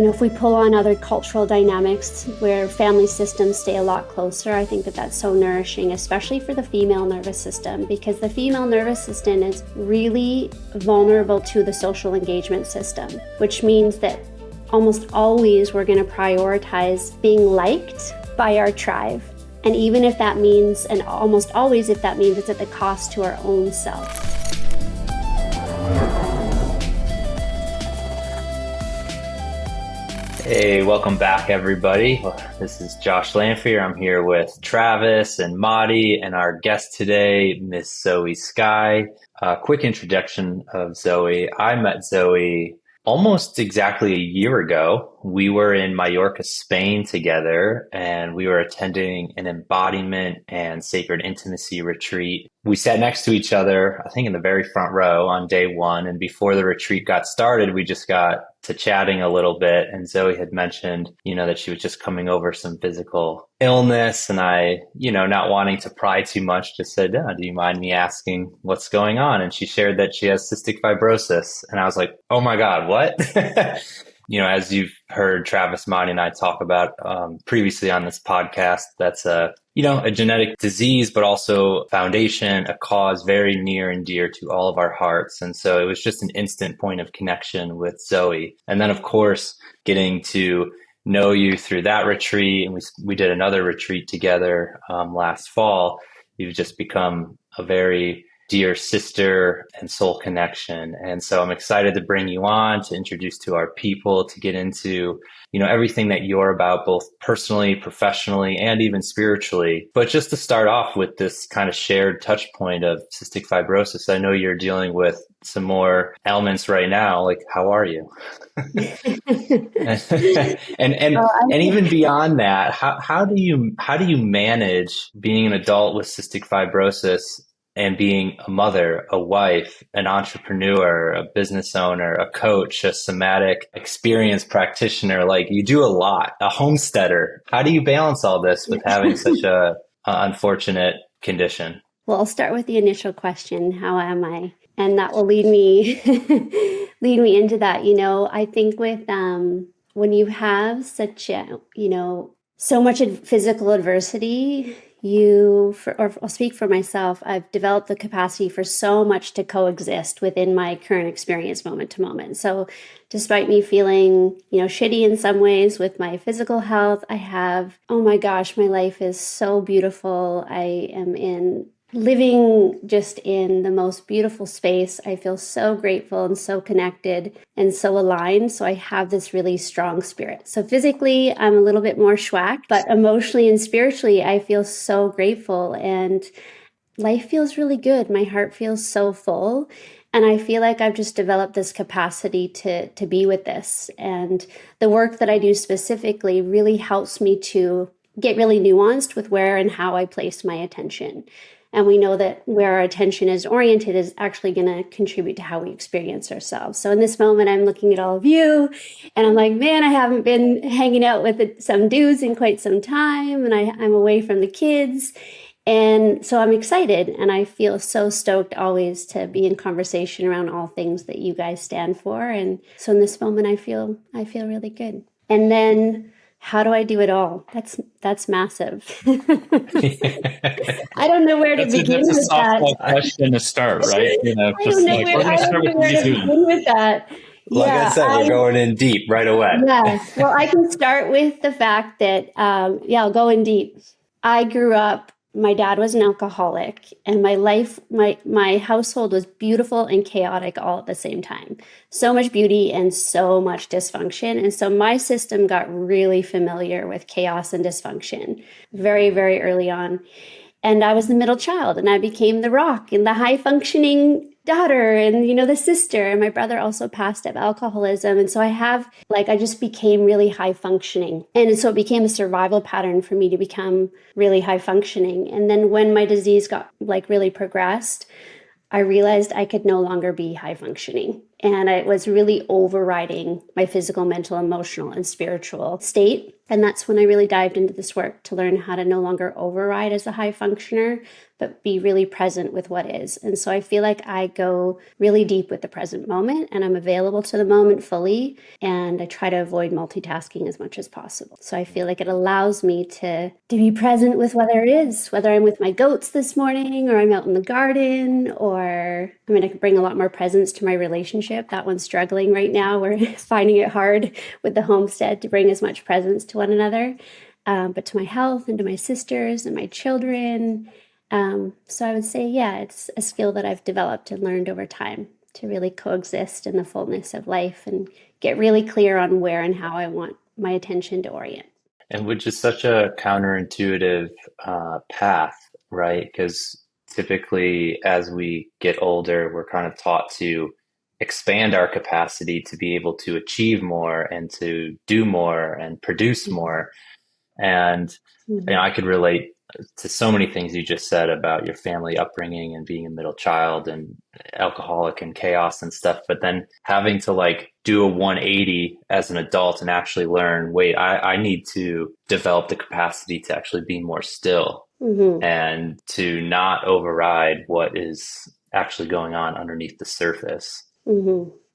if we pull on other cultural dynamics where family systems stay a lot closer, I think that that's so nourishing, especially for the female nervous system, because the female nervous system is really vulnerable to the social engagement system, which means that almost always we're going to prioritize being liked by our tribe. And even if that means, and almost always if that means it's at the cost to our own self. Hey, welcome back, everybody. This is Josh Lanphier. I'm here with Travis and Matti, and our guest today, Miss Zoey Sky. Quick introduction of Zoey. I met Zoey almost exactly a year ago. We were in Mallorca, Spain together, and we were attending an embodiment and sacred intimacy retreat. We sat next to each other, I think in the very front row on day one. And before the retreat got started, we just got to chatting a little bit. And Zoey had mentioned, that she was just coming over some physical illness. And I, not wanting to pry too much, just said, do you mind me asking what's going on? And she shared that she has cystic fibrosis. And I was like, oh my God, what? As you've heard Travis, Matti, and I talk about previously on this podcast, that's a genetic disease, but also foundation, a cause very near and dear to all of our hearts. And so it was just an instant point of connection with Zoey. And then, of course, getting to know you through that retreat. And we did another retreat together last fall. You've just become a very dear sister and soul connection. And so I'm excited to bring you on to introduce to our people, to get into, everything that you're about, both personally, professionally, and even spiritually. But just to start off with this kind of shared touch point of cystic fibrosis, I know you're dealing with some more ailments right now. Like, how are you? and even beyond that, how do you manage being an adult with cystic fibrosis and being a mother, a wife, an entrepreneur, a business owner, a coach, a somatic experience practitioner? Like, you do a lot, a homesteader. How do you balance all this with having such a unfortunate condition? Well, I'll start with the initial question, how am I? And that will lead me into that. I think with when you have such so much physical adversity, I'll speak for myself, I've developed the capacity for so much to coexist within my current experience moment to moment. So despite me feeling, shitty in some ways with my physical health, I have, oh my gosh, my life is so beautiful. I am living just in the most beautiful space. I feel so grateful and so connected and so aligned. So I have this really strong spirit. So physically, I'm a little bit more schwacked, but emotionally and spiritually, I feel so grateful and life feels really good. My heart feels so full. And I feel like I've just developed this capacity to be with this. And the work that I do specifically really helps me to get really nuanced with where and how I place my attention. And we know that where our attention is oriented is actually going to contribute to how we experience ourselves. So in this moment, I'm looking at all of you and I'm like, man, I haven't been hanging out with some dudes in quite some time. And I'm away from the kids. And so I'm excited and I feel so stoked always to be in conversation around all things that you guys stand for. And so in this moment, I feel really good. And then how do I do it all? That's massive. I don't know where to begin with that. That's a softball question to start, right? I don't know where to begin with that. Like I said, we're going in deep right away. Yeah. Well, I can start with the fact that, I'll go in deep. I grew up, my dad was an alcoholic and my household was beautiful and chaotic all at the same time. So much beauty and so much dysfunction. And so my system got really familiar with chaos and dysfunction very, very early on. And I was the middle child and I became the rock and the high functioning daughter and, the sister. And my brother also passed of alcoholism. And so I just became really high functioning. And so it became a survival pattern for me to become really high functioning. And then when my disease got really progressed, I realized I could no longer be high functioning. And it was really overriding my physical, mental, emotional, and spiritual state. And that's when I really dived into this work to learn how to no longer override as a high functioner, but be really present with what is. And so I feel like I go really deep with the present moment, and I'm available to the moment fully. And I try to avoid multitasking as much as possible. So I feel like it allows me to be present with whether it is, whether I'm with my goats this morning, or I'm out in the garden, or I could bring a lot more presence to my relationship. That one's struggling right now. We're finding it hard with the homestead to bring as much presence to one another, but to my health and to my sisters and my children. So I would say, yeah, it's a skill that I've developed and learned over time to really coexist in the fullness of life and get really clear on where and how I want my attention to orient. And which is such a counterintuitive path, right? Because typically, as we get older, we're kind of taught to expand our capacity to be able to achieve more and to do more and produce more. And I could relate to so many things you just said about your family upbringing and being a middle child and alcoholic and chaos and stuff. But then having to like do a 180 as an adult and actually learn, wait, I need to develop the capacity to actually be more still and to not override what is actually going on underneath the surface,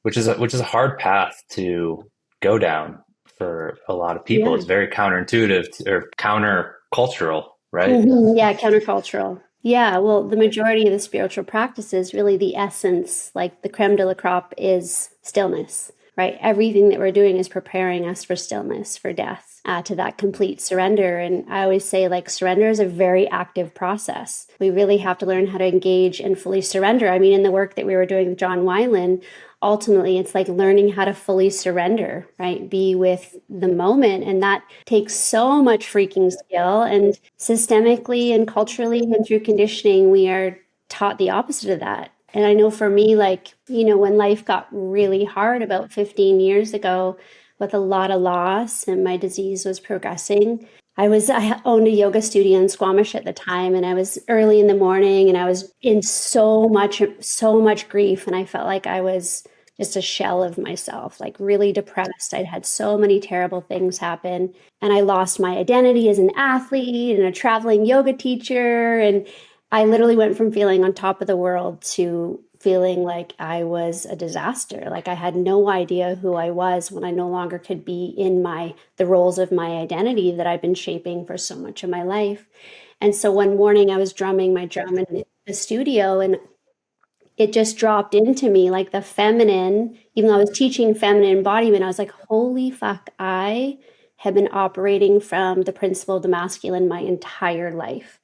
which is a hard path to go down for a lot of people. Yeah. It's very counterintuitive or countercultural, right? Yeah, countercultural. Yeah, well, the majority of the spiritual practices, really the essence, like the creme de la crop, is stillness, right? Everything that we're doing is preparing us for stillness, for death, to that complete surrender. And I always say, like, surrender is a very active process. We really have to learn how to engage and fully surrender. I mean, in the work that we were doing with John Weiland, ultimately it's like learning how to fully surrender, right? Be with the moment. And that takes so much freaking skill. And systemically and culturally and through conditioning, we are taught the opposite of that. And I know for me, like, when life got really hard about 15 years ago with a lot of loss and my disease was progressing, I owned a yoga studio in Squamish at the time, and I was early in the morning and I was in so much grief. And I felt like I was just a shell of myself, like really depressed. I'd had so many terrible things happen, and I lost my identity as an athlete and a traveling yoga teacher. And I literally went from feeling on top of the world to feeling like I was a disaster. Like I had no idea who I was when I no longer could be in the roles of my identity that I've been shaping for so much of my life. And so one morning I was drumming my drum in the studio, and it just dropped into me like the feminine, even though I was teaching feminine embodiment, I was like, holy fuck, I have been operating from the principle of the masculine my entire life.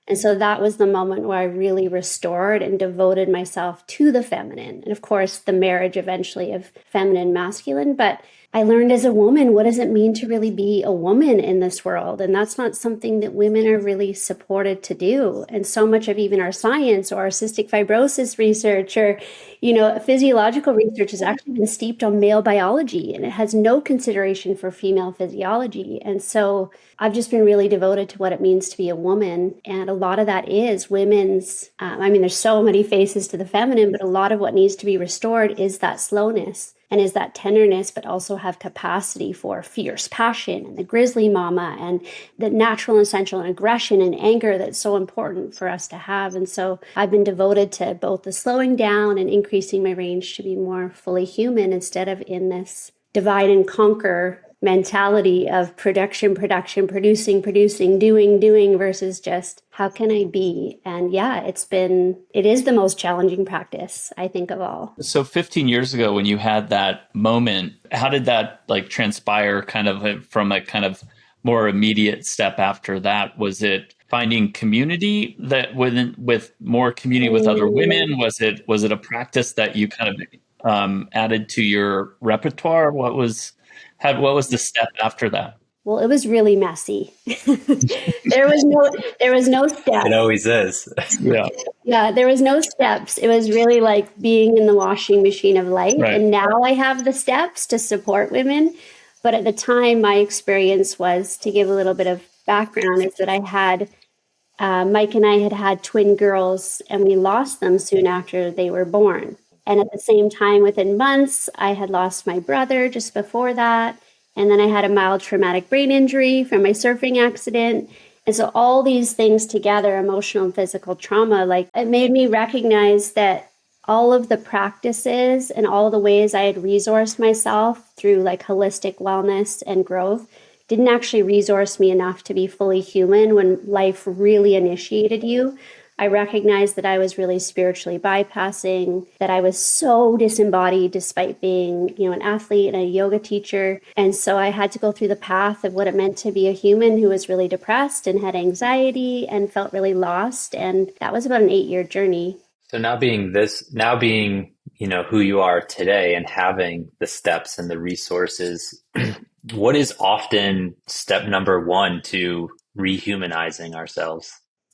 And so that was the moment where I really restored and devoted myself to the feminine. And of course, the marriage eventually of feminine and masculine. But I learned as a woman, what does it mean to really be a woman in this world? And that's not something that women are really supported to do. And so much of even our science or our cystic fibrosis research or, physiological research has actually been steeped on male biology, and it has no consideration for female physiology. And so I've just been really devoted to what it means to be a woman. And a lot of that is women's, there's so many faces to the feminine, but a lot of what needs to be restored is that slowness and is that tenderness, but also have capacity for fierce passion and the grizzly mama and the natural and essential and aggression and anger that's so important for us to have. And so I've been devoted to both the slowing down and increasing my range to be more fully human instead of in this divide and conquer mentality of production, producing, doing versus just how can I be? And yeah, it is the most challenging practice, I think, of all. So 15 years ago, when you had that moment, how did that like transpire kind of from a kind of more immediate step after that? Was it finding community that with more community with other women? Was it a practice that you kind of added to your repertoire? What was the step after that? Well, it was really messy. There was no steps. It always is. Yeah. Yeah, there was no steps. It was really like being in the washing machine of life. Right. And now I have the steps to support women. But at the time, my experience was, to give a little bit of background, is that I had Mike and I had twin girls, and we lost them soon after they were born. And at the same time, within months, I had lost my brother just before that. And then I had a mild traumatic brain injury from my surfing accident. And so all these things together, emotional and physical trauma, like it made me recognize that all of the practices and all the ways I had resourced myself through like holistic wellness and growth didn't actually resource me enough to be fully human when life really initiated you. I recognized that I was really spiritually bypassing, that I was so disembodied despite being, an athlete and a yoga teacher. And so I had to go through the path of what it meant to be a human who was really depressed and had anxiety and felt really lost. And that was about an 8-year journey. So now being, who you are today and having the steps and the resources, what is often step number one to rehumanizing ourselves?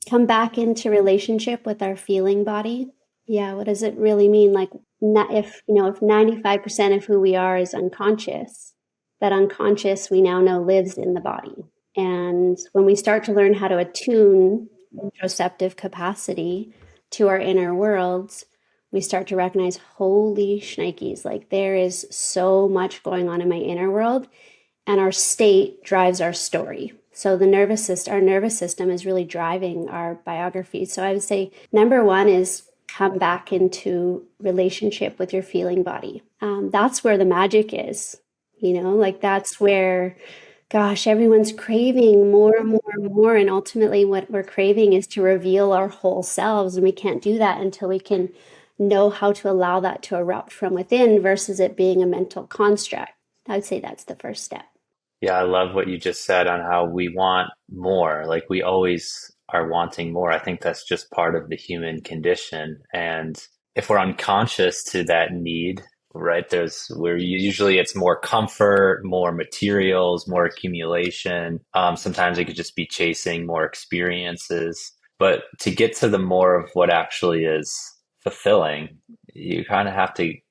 Come back into relationship with our feeling body. Yeah, what does it really mean? Like, if 95% of who we are is unconscious, that unconscious we now know lives in the body. And when we start to learn how to attune interoceptive capacity to our inner worlds, we start to recognize, holy shnikes, like there is so much going on in my inner world, and our state drives our story. So our nervous system is really driving our biography. So I would say number one is come back into relationship with your feeling body. That's where the magic is, like that's where, gosh, everyone's craving more and more and more. And ultimately what we're craving is to reveal our whole selves. And we can't do that until we can know how to allow that to erupt from within versus it being a mental construct. I would say that's the first step. Yeah, I love what you just said on how we want more. Like we always are wanting more. I think that's just part of the human condition. And if we're unconscious to that need, right, usually it's more comfort, more materials, more accumulation. Sometimes it could just be chasing more experiences. But to get to the more of what actually is fulfilling, you kind of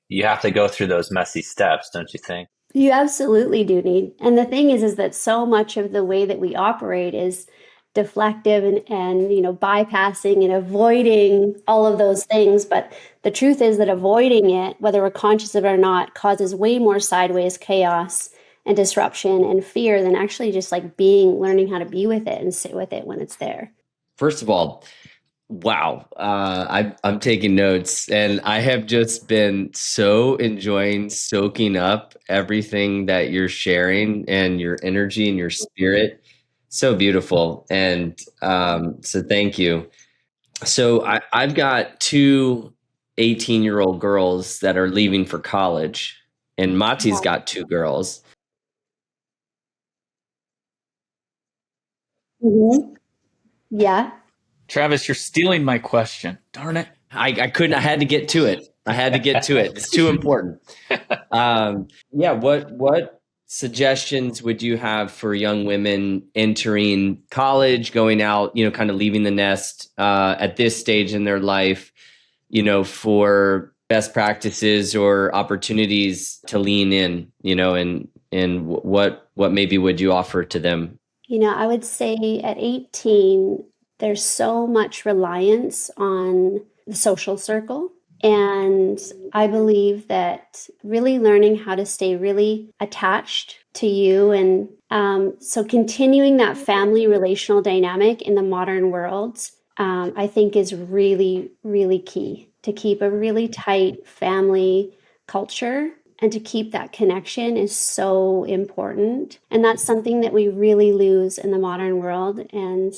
you have to go through those messy steps, don't you think? You absolutely do need. And the thing is that so much of the way that we operate is deflective and bypassing and avoiding all of those things. But the truth is that avoiding it, whether we're conscious of it or not, causes way more sideways chaos and disruption and fear than actually just like learning how to be with it and sit with it when it's there. First of all, wow. I'm taking notes, and I have just been so enjoying soaking up everything that you're sharing and your energy and your spirit. So beautiful. And so thank you. So I've got two 18-year-old girls that are leaving for college, and Matti's got two girls. Mm-hmm. Yeah. Travis, you're stealing my question. Darn it. I couldn't. I had to get to it. It's too important. What suggestions would you have for young women entering college, going out, kind of leaving the nest at this stage in their life, for best practices or opportunities to lean in, and what maybe would you offer to them? I would say at 18, there's so much reliance on the social circle. And I believe that really learning how to stay really attached to you. And so continuing that family relational dynamic in the modern world, I think is really, really key to keep a really tight family culture. And to keep that connection is so important. And that's something that we really lose in the modern world. And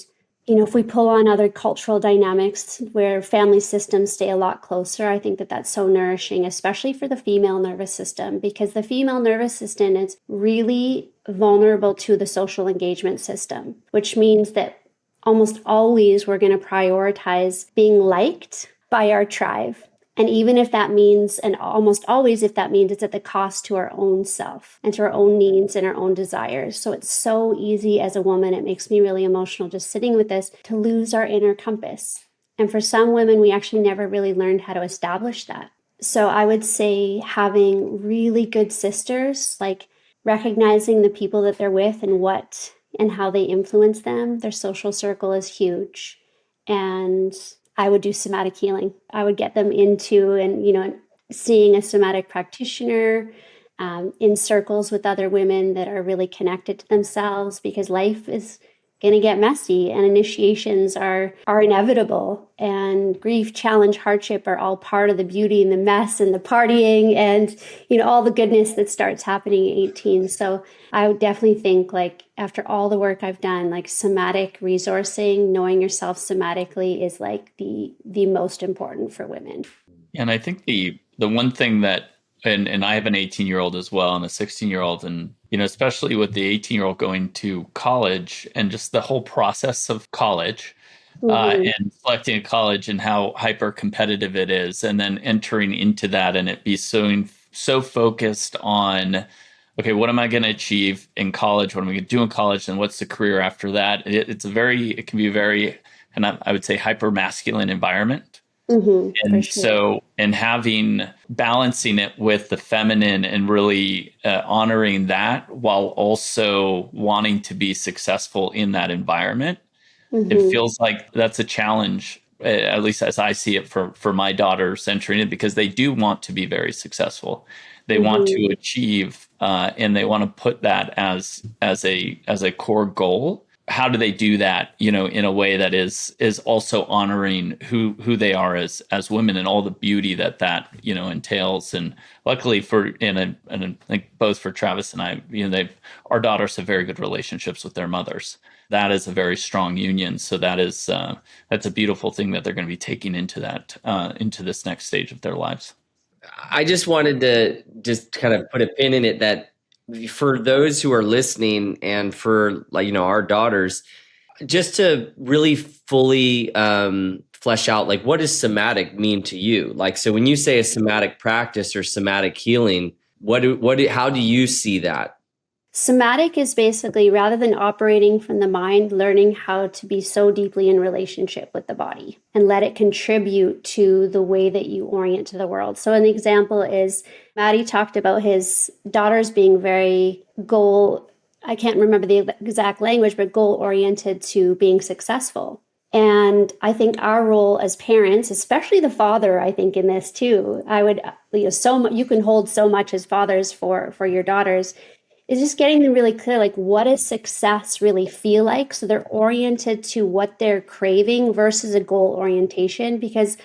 if we pull on other cultural dynamics where family systems stay a lot closer, I think that that's so nourishing, especially for the female nervous system, because the female nervous system is really vulnerable to the social engagement system, which means that almost always we're going to prioritize being liked by our tribe. And even if that means, and almost always if that means it's at the cost to our own self and to our own needs and our own desires. So it's so easy as a woman, it makes me really emotional just sitting with this, to lose our inner compass. And for some women, we actually never really learned how to establish that. So I would say having really good sisters, like recognizing the people that they're with and how they influence them, their social circle is huge. And I would do somatic healing. I would get them into, and seeing a somatic practitioner, in circles with other women that are really connected to themselves, because life is going to get messy and initiations are inevitable, and grief, challenge, hardship are all part of the beauty and the mess and the partying and, all the goodness that starts happening at 18. So I would definitely think, like, after all the work I've done, like, somatic resourcing, knowing yourself somatically is like the most important for women. And I think the one thing that, and I have an 18-year-old as well and a 16-year-old, and especially with the 18-year-old going to college and just the whole process of college, and selecting a college and how hyper competitive it is, and then entering into that and it be so focused on, okay, what am I going to achieve in college? What am I going to do in college? And what's the career after that? It can be a very, and I would say, hyper masculine environment. And sure. so, and balancing it with the feminine and really honoring that while also wanting to be successful in that environment, it feels like that's a challenge, at least as I see it for my daughters entering it, because they do want to be very successful. They want to achieve, and they want to put that as a core goal. How do they do that, in a way that is also honoring who they are as women and all the beauty that entails? And luckily and I think both for Travis and I, our daughters have very good relationships with their mothers. That is a very strong union. So that's a beautiful thing that they're going to be taking into this next stage of their lives. I just wanted to just kind of put a pin in it, that for those who are listening and for, like, our daughters, just to really fully flesh out, like, what does somatic mean to you? Like, so when you say a somatic practice or somatic healing, how do you see that? Somatic is basically, rather than operating from the mind, learning how to be so deeply in relationship with the body and let it contribute to the way that you orient to the world. So an example is Matti talked about his daughters being very I can't remember the exact language, but goal-oriented to being successful. And I think our role as parents, especially the father, I think in this too, you can hold so much as fathers for your daughters, is just getting them really clear, like, what does success really feel like? So they're oriented to what they're craving versus a goal orientation, because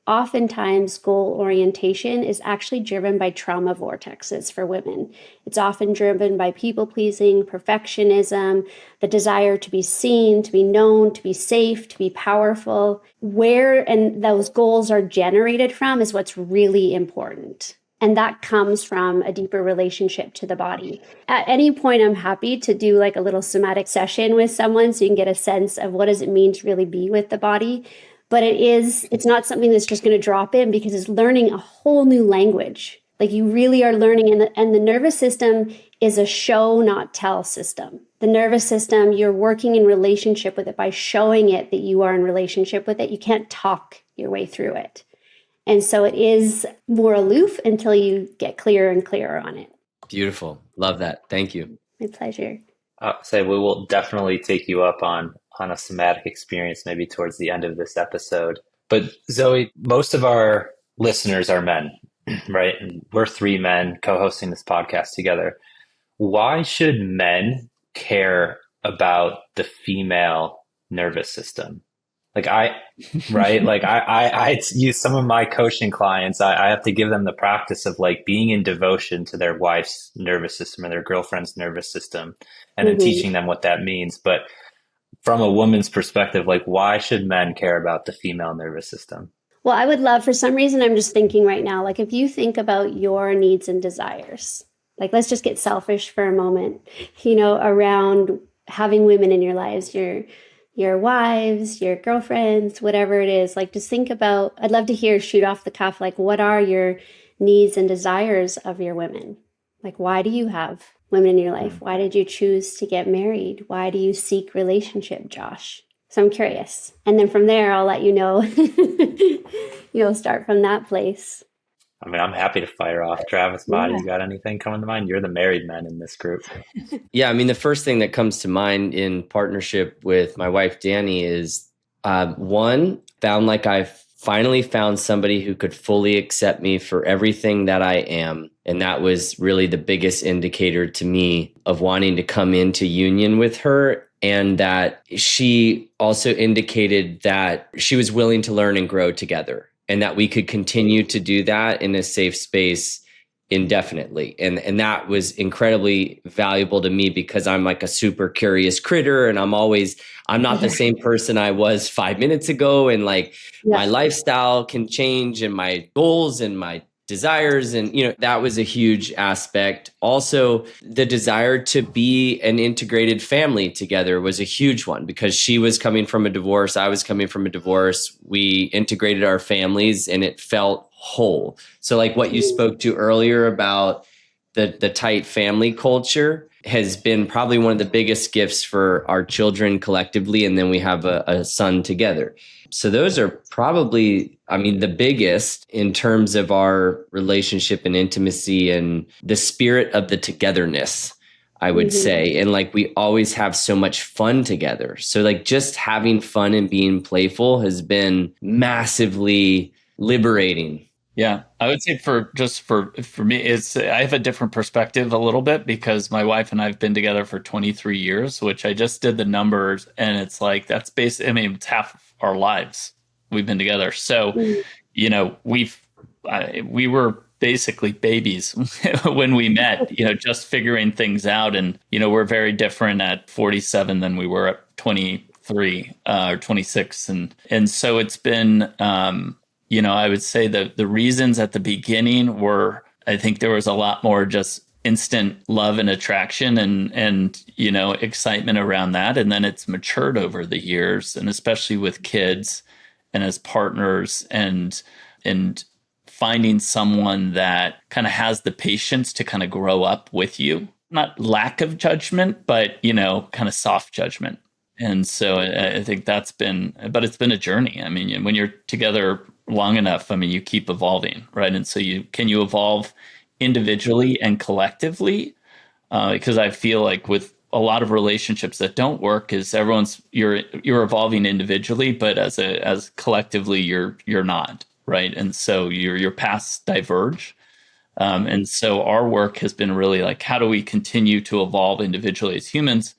oftentimes goal orientation is actually driven by trauma vortexes for women. It's often driven by people pleasing, perfectionism, the desire to be seen, to be known, to be safe, to be powerful. And those goals are generated from is what's really important. And that comes from a deeper relationship to the body. At any point, I'm happy to do like a little somatic session with someone so you can get a sense of what does it mean to really be with the body. But it's not something that's just going to drop in, because it's learning a whole new language. Like, you really are learning, and the nervous system is a show, not tell system. The nervous system, you're working in relationship with it by showing it that you are in relationship with it. You can't talk your way through it. And so it is more aloof until you get clearer and clearer on it. Beautiful. Love that. Thank you. My pleasure. We will definitely take you up on a somatic experience maybe towards the end of this episode. But Zoey, most of our listeners are men, right? And we're three men co-hosting this podcast together. Why should men care about the female nervous system? Like I use some of my coaching clients. I have to give them the practice of like being in devotion to their wife's nervous system or their girlfriend's nervous system, and then teaching them what that means. But from a woman's perspective, like, why should men care about the female nervous system? Well, I would love, for some reason, I'm just thinking right now, like, if you think about your needs and desires, like, let's just get selfish for a moment, around having women in your lives, your wives, your girlfriends, whatever it is. Like, just think about, I'd love to shoot off the cuff, like, what are your needs and desires of your women? Like, why do you have women in your life? Why did you choose to get married? Why do you seek relationship, Josh? So I'm curious. And then from there, I'll let you know, start from that place. I mean, I'm happy to fire off. Travis, Matti, you got anything coming to mind? You're the married men in this group. Yeah, I mean, the first thing that comes to mind in partnership with my wife, Danny, is one, found like I finally found somebody who could fully accept me for everything that I am. And that was really the biggest indicator to me of wanting to come into union with her. And that she also indicated that she was willing to learn and grow together, and that we could continue to do that in a safe space indefinitely. And that was incredibly valuable to me, because I'm like a super curious critter, and I'm not the same person I was 5 minutes ago. And like my lifestyle can change, and my goals and my desires. And, that was a huge aspect. Also, the desire to be an integrated family together was a huge one, because she was coming from a divorce. I was coming from a divorce. We integrated our families and it felt whole. So like what you spoke to earlier about the tight family culture has been probably one of the biggest gifts for our children collectively. And then we have a son together. So those are probably, the biggest in terms of our relationship and intimacy and the spirit of the togetherness, I would say. And like, we always have so much fun together. So like just having fun and being playful has been massively liberating. Yeah, I would say for me, I have a different perspective a little bit, because my wife and I have been together for 23 years, which I just did the numbers, and it's like that's basically, it's half of our lives we've been together. So, we were basically babies when we met, just figuring things out, and we're very different at 47 than we were at 23 or 26, and so it's been. I would say that the reasons at the beginning were, I think there was a lot more just instant love and attraction and excitement around that. And then it's matured over the years, and especially with kids and as partners, and finding someone that kind of has the patience to kind of grow up with you. Not lack of judgment, but, kind of soft judgment. And so I think it's been a journey. When you're together long enough, you keep evolving, right? And so you evolve individually and collectively, because I feel like with a lot of relationships that don't work is you're evolving individually, but as collectively you're not, right? And so your paths diverge. And so our work has been really like, how do we continue to evolve individually as humans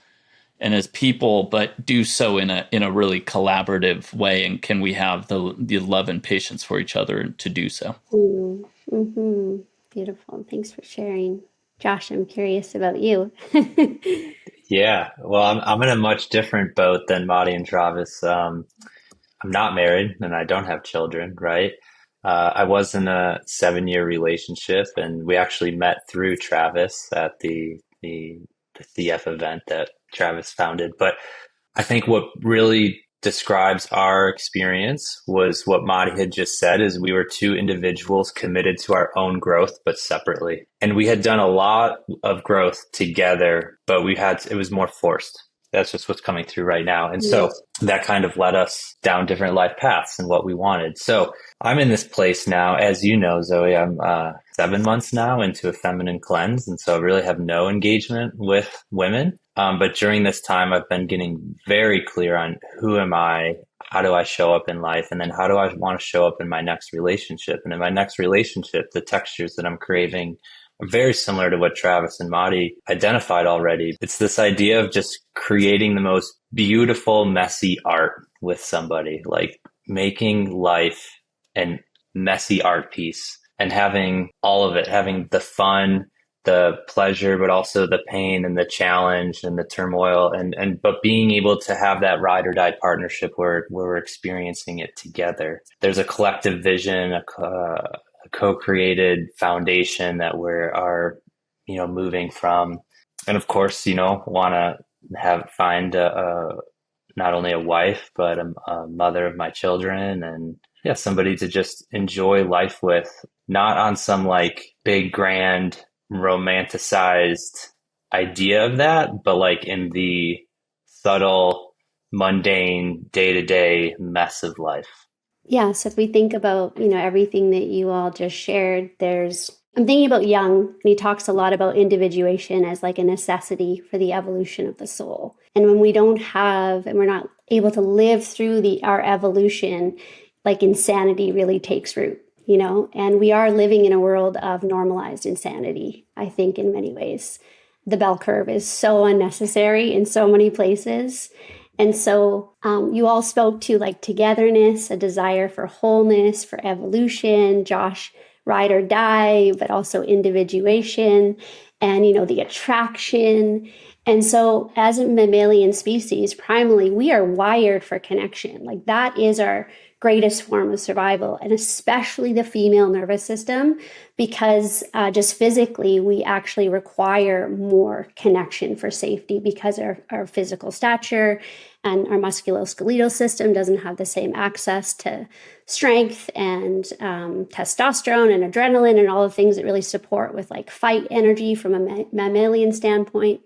and as people, but do so in a really collaborative way? And can we have the love and patience for each other to do so? Mm-hmm. Beautiful. Thanks for sharing. Josh, I'm curious about you. Yeah, well, I'm in a much different boat than Matti and Travis. I'm not married and I don't have children, right? I was in a 7-year relationship, and we actually met through Travis at the CF event that Travis founded. But I think what really describes our experience was what Matti had just said, is we were two individuals committed to our own growth, but separately. And we had done a lot of growth together, but it was more forced. That's just what's coming through right now. And so that kind of led us down different life paths and what we wanted. So I'm in this place now, as you know, Zoe, I'm 7 months now into a feminine cleanse. And so I really have no engagement with women. But during this time, I've been getting very clear on who am I, how do I show up in life, and then how do I want to show up in my next relationship. And in my next relationship, the textures that I'm craving are very similar to what Travis and Matti identified already. It's this idea of just creating the most beautiful, messy art with somebody, like making life a messy art piece and having all of it, having the fun, the pleasure, but also the pain and the challenge and the turmoil, but being able to have that ride or die partnership where we're experiencing it together. There's a collective vision, a co-created foundation that we're moving from. And of course, want to find not only a wife, but a mother of my children, and somebody to just enjoy life with, not on some like big, grand, romanticized idea of that, but like in the subtle, mundane, day-to-day mess of life. Yeah, so if we think about, everything that you all just shared, I'm thinking about Jung, and he talks a lot about individuation as like a necessity for the evolution of the soul. And when we don't have, and we're not able to live through our evolution like insanity really takes root, you know, and we are living in a world of normalized insanity, I think, in many ways. The bell curve is so unnecessary in so many places. And so you all spoke to like togetherness, a desire for wholeness, for evolution, Josh, ride or die, but also individuation and, you know, the attraction. And so as a mammalian species, primarily, we are wired for connection. Like that is our greatest form of survival, and especially the female nervous system, because just physically, we actually require more connection for safety because our physical stature and our musculoskeletal system doesn't have the same access to strength and testosterone and adrenaline and all the things that really support with like fight energy from a mammalian standpoint.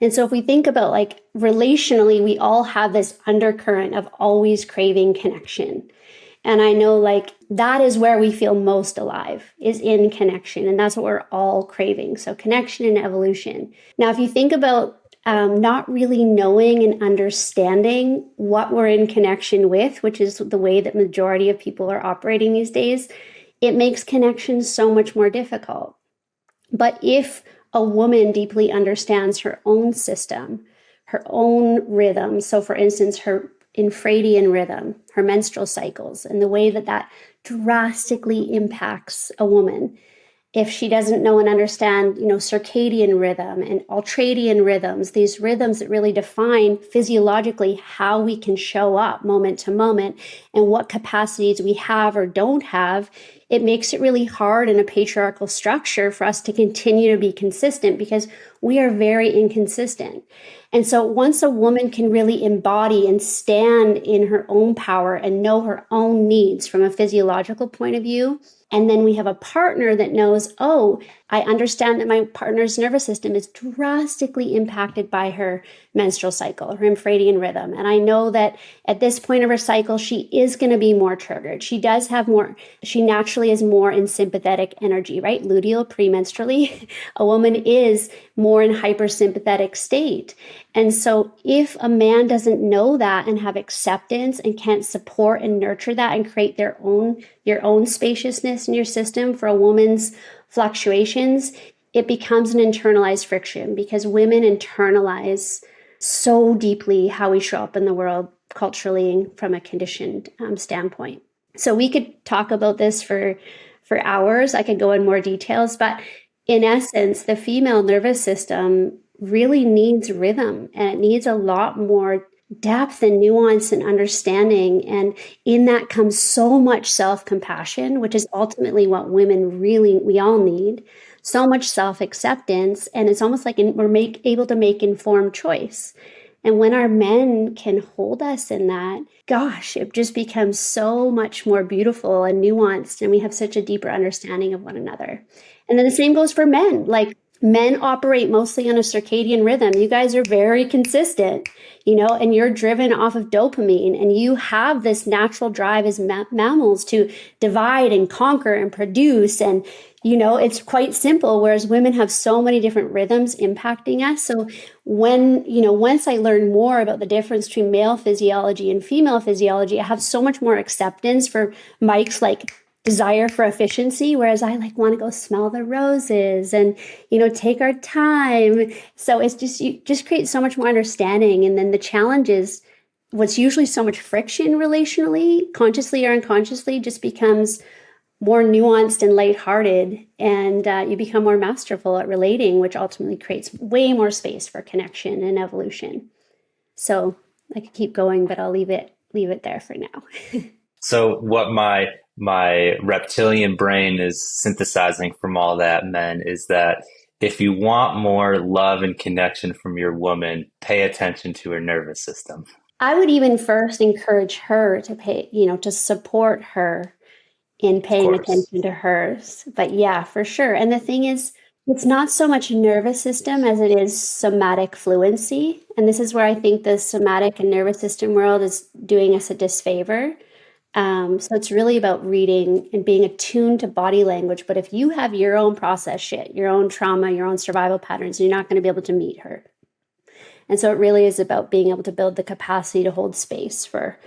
And so if we think about like relationally, we all have this undercurrent of always craving connection. And I know like that is where we feel most alive, is in connection. And that's what we're all craving. So connection and evolution. Now, if you think about not really knowing and understanding what we're in connection with, which is the way that majority of people are operating these days, it makes connection so much more difficult. But if a woman deeply understands her own system, her own rhythm, so for instance, her infradian rhythm, her menstrual cycles, and the way that that drastically impacts a woman. If she doesn't know and understand, you know, circadian rhythm and ultradian rhythms, these rhythms that really define physiologically how we can show up moment to moment and what capacities we have or don't have, it makes it really hard in a patriarchal structure for us to continue to be consistent because we are very inconsistent. And so once a woman can really embody and stand in her own power and know her own needs from a physiological point of view, and then we have a partner that knows, oh, I understand that my partner's nervous system is drastically impacted by her menstrual cycle, her infradian rhythm. And I know that at this point of her cycle, she is going to be more triggered. She does have more, she naturally is more in sympathetic energy, right? Luteal, premenstrually, a woman is more in hypersympathetic state. And so if a man doesn't know that and have acceptance and can't support and nurture that and create your own spaciousness in your system for a woman's fluctuations, it becomes an internalized friction because women internalize so deeply how we show up in the world culturally from a conditioned standpoint. So we could talk about this for hours. I could go in more details, but in essence, the female nervous system really needs rhythm, and it needs a lot more depth and nuance and understanding. And in that comes so much self-compassion, which is ultimately what women we all need, so much self-acceptance. And it's almost like we're able to make informed choice. And when our men can hold us in that, gosh, it just becomes so much more beautiful and nuanced. And we have such a deeper understanding of one another. And then the same goes for men. Like men operate mostly on a circadian rhythm. You guys are very consistent, you know, and you're driven off of dopamine, and you have this natural drive as mammals to divide and conquer and produce. And, you know, it's quite simple, whereas women have so many different rhythms impacting us. So when, you know, once I learned more about the difference between male physiology and female physiology, I have so much more acceptance for Mike's like desire for efficiency, whereas I like want to go smell the roses and, you know, take our time. So it's just, you just create so much more understanding. And then the challenge is what's usually so much friction relationally, consciously or unconsciously, just becomes more nuanced and lighthearted, and you become more masterful at relating, which ultimately creates way more space for connection and evolution. So I could keep going, but I'll leave it there for now. So what my reptilian brain is synthesizing from all that, men, is that if you want more love and connection from your woman, pay attention to her nervous system. I would even first encourage her to to support her in paying attention to hers. But yeah, for sure. And the thing is, it's not so much nervous system as it is somatic fluency. And this is where I think the somatic and nervous system world is doing us a disfavor. So it's really about reading and being attuned to body language. But if you have your own process shit, your own trauma, your own survival patterns, you're not going to be able to meet her. And so it really is about being able to build the capacity to hold space for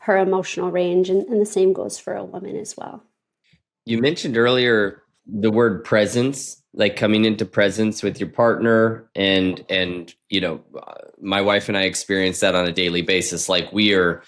her emotional range. And the same goes for a woman as well. You mentioned earlier the word presence, like coming into presence with your partner, and my wife and I experience that on a daily basis. Like we are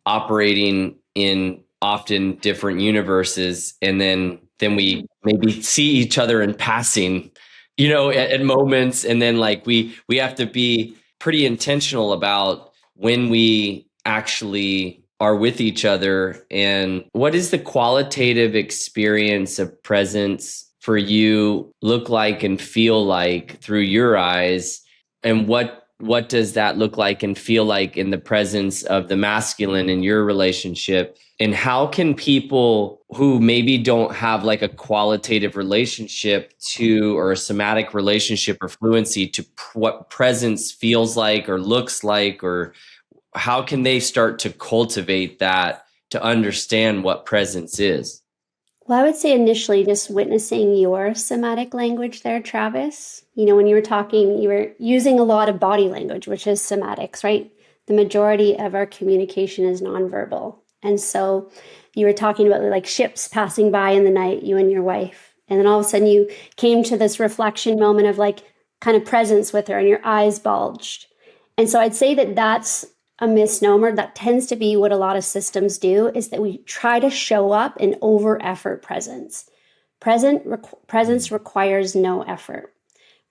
operating in often different universes, and then we maybe see each other in passing, at moments, and then like we have to be pretty intentional about when we actually are with each other. And what is the qualitative experience of presence for you look like and feel like through your eyes? And what does that look like and feel like in the presence of the masculine in your relationship? And how can people who maybe don't have like a qualitative relationship to, or a somatic relationship or fluency to what presence feels like or looks like, or how can they start to cultivate that to understand what presence is? Well, I would say initially just witnessing your somatic language there, Travis. When you were talking, you were using a lot of body language, which is somatics, right? The majority of our communication is nonverbal. And so you were talking about like ships passing by in the night, you and your wife. And then all of a sudden you came to this reflection moment of like kind of presence with her and your eyes bulged. And so I'd say that that's a misnomer. That tends to be what a lot of systems do, is that we try to show up in over effort presence. Presence requires no effort.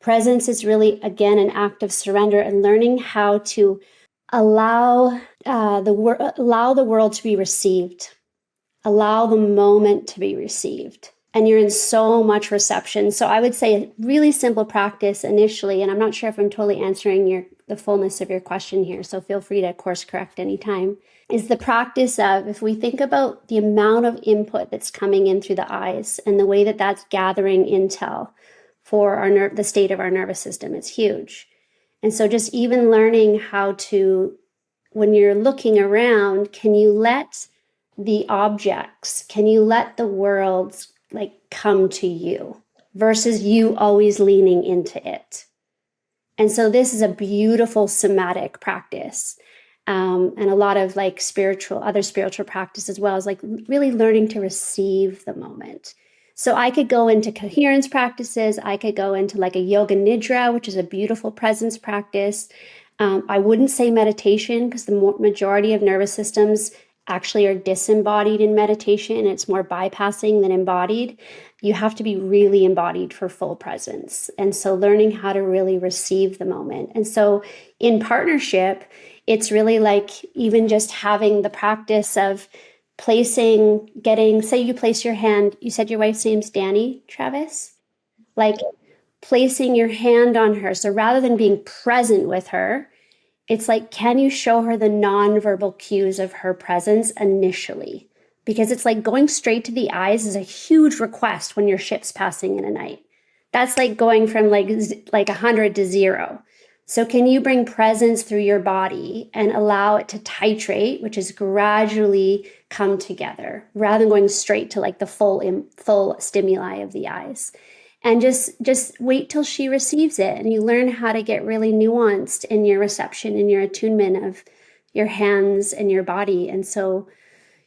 Presence is really, again, an act of surrender and learning how to allow the world to be received, allow the moment to be received. And you're in so much reception. So I would say a really simple practice initially, and I'm not sure if I'm totally answering the fullness of your question here, so feel free to course correct anytime, is the practice of, if we think about the amount of input that's coming in through the eyes and the way that that's gathering intel for the state of our nervous system, it's huge. And so just even learning how to, when you're looking around, can you let the objects, can you let the world like come to you versus you always leaning into it? And so this is a beautiful somatic practice. And a lot of like other spiritual practice as well, is like really learning to receive the moment. So I could go into coherence practices. I could go into like a yoga nidra, which is a beautiful presence practice. I wouldn't say meditation, because the majority of nervous systems actually are disembodied in meditation. It's more bypassing than embodied. You have to be really embodied for full presence. And so learning how to really receive the moment. And so in partnership, it's really like even just having the practice of say you place your hand, you said your wife's name's Danny, Travis? Like placing your hand on her. So rather than being present with her, it's like, can you show her the nonverbal cues of her presence initially? Because it's like going straight to the eyes is a huge request when your ship's passing in a night. That's like going from like 100 to 0. So can you bring presence through your body and allow it to titrate, which is gradually come together, rather than going straight to like the full stimuli of the eyes? And just wait till she receives it, and you learn how to get really nuanced in your reception and your attunement of your hands and your body. And so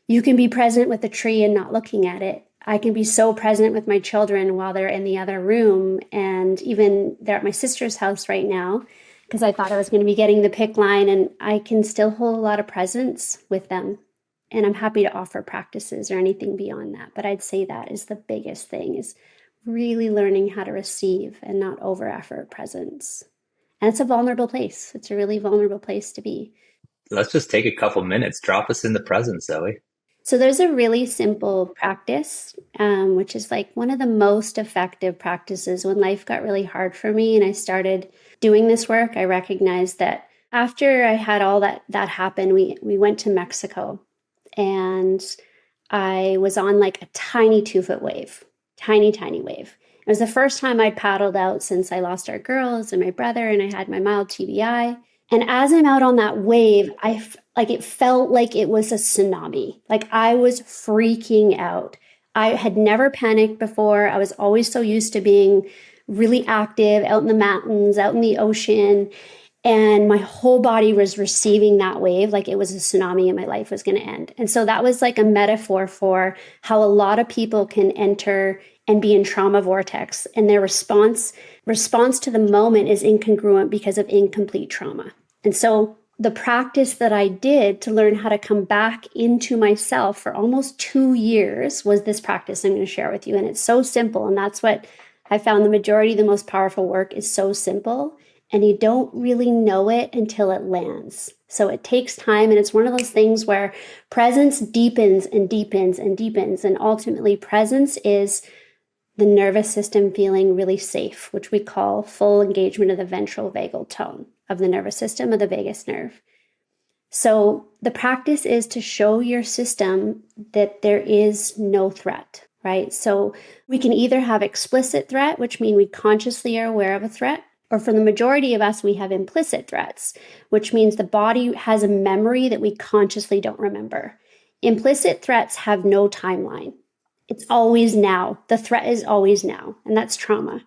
you can be present with the tree and not looking at it. I can be so present with my children while they're in the other room, and even they're at my sister's house right now, because I thought I was going to be getting the pick line, and I can still hold a lot of presence with them. And I'm happy to offer practices or anything beyond that. But I'd say that is the biggest thing, is really learning how to receive and not over effort presence. And it's a vulnerable place. It's a really vulnerable place to be. Let's just take a couple minutes. Drop us in the present, Zoe. So there's a really simple practice, which is like one of the most effective practices. When life got really hard for me and I started doing this work, I recognized that after I had all that happen, we went to Mexico, and I was on like a tiny 2-foot wave. Tiny wave. It was the first time I'd paddled out since I lost our girls and my brother, and I had my mild TBI. And as I'm out on that wave, it felt like it was a tsunami. Like I was freaking out. I had never panicked before. I was always so used to being really active out in the mountains, out in the ocean. And my whole body was receiving that wave like it was a tsunami and my life was going to end. And so that was like a metaphor for how a lot of people can enter and be in trauma vortex, and their response to the moment is incongruent because of incomplete trauma. And so the practice that I did to learn how to come back into myself for almost 2 years was this practice I'm going to share with you. And it's so simple. And that's what I found the majority of the most powerful work is so simple. And you don't really know it until it lands. So it takes time. And it's one of those things where presence deepens and deepens and deepens. And ultimately, presence is the nervous system feeling really safe, which we call full engagement of the ventral vagal tone of the nervous system, of the vagus nerve. So the practice is to show your system that there is no threat, right? So we can either have explicit threat, which means we consciously are aware of a threat, or for the majority of us, we have implicit threats, which means the body has a memory that we consciously don't remember. Implicit threats have no timeline. It's always now. The threat is always now, and that's trauma.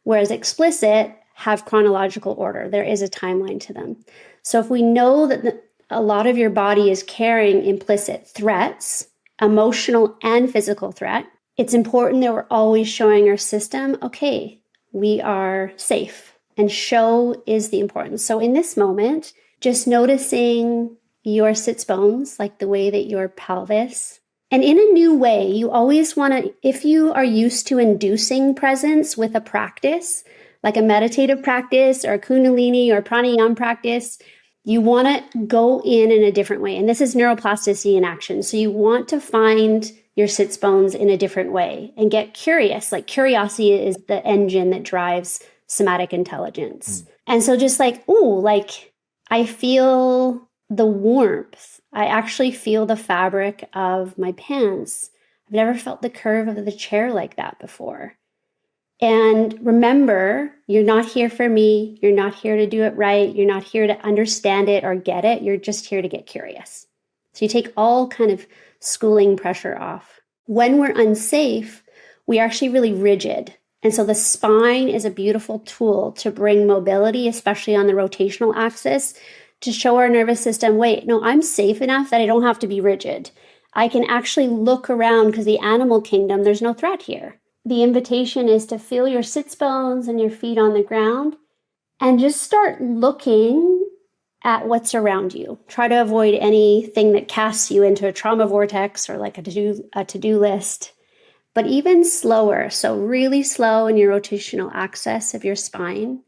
Whereas explicit have chronological order. There is a timeline to them. So if we know that a lot of your body is carrying implicit threats, emotional and physical threat, it's important that we're always showing our system, okay, we are safe. And show is the importance. So in this moment, just noticing your sits bones, like the way that your pelvis, and in a new way, you always want to, if you are used to inducing presence with a practice, like a meditative practice or a Kundalini or pranayama practice, you want to go in a different way. And this is neuroplasticity in action. So you want to find your sits bones in a different way and get curious. Like curiosity is the engine that drives somatic intelligence. And so just like, ooh, like I feel the warmth. I actually feel the fabric of my pants. I've never felt the curve of the chair like that before. And remember, you're not here for me. You're not here to do it right. You're not here to understand it or get it. You're just here to get curious. So you take all kind of schooling pressure off. When we're unsafe, we're actually really rigid. And so the spine is a beautiful tool to bring mobility, especially on the rotational axis, to show our nervous system, wait, no, I'm safe enough that I don't have to be rigid. I can actually look around because the animal kingdom, there's no threat here. The invitation is to feel your sits bones and your feet on the ground and just start looking at what's around you. Try to avoid anything that casts you into a trauma vortex or like a to-do list. But even slower, so really slow in your rotational axis of your spine,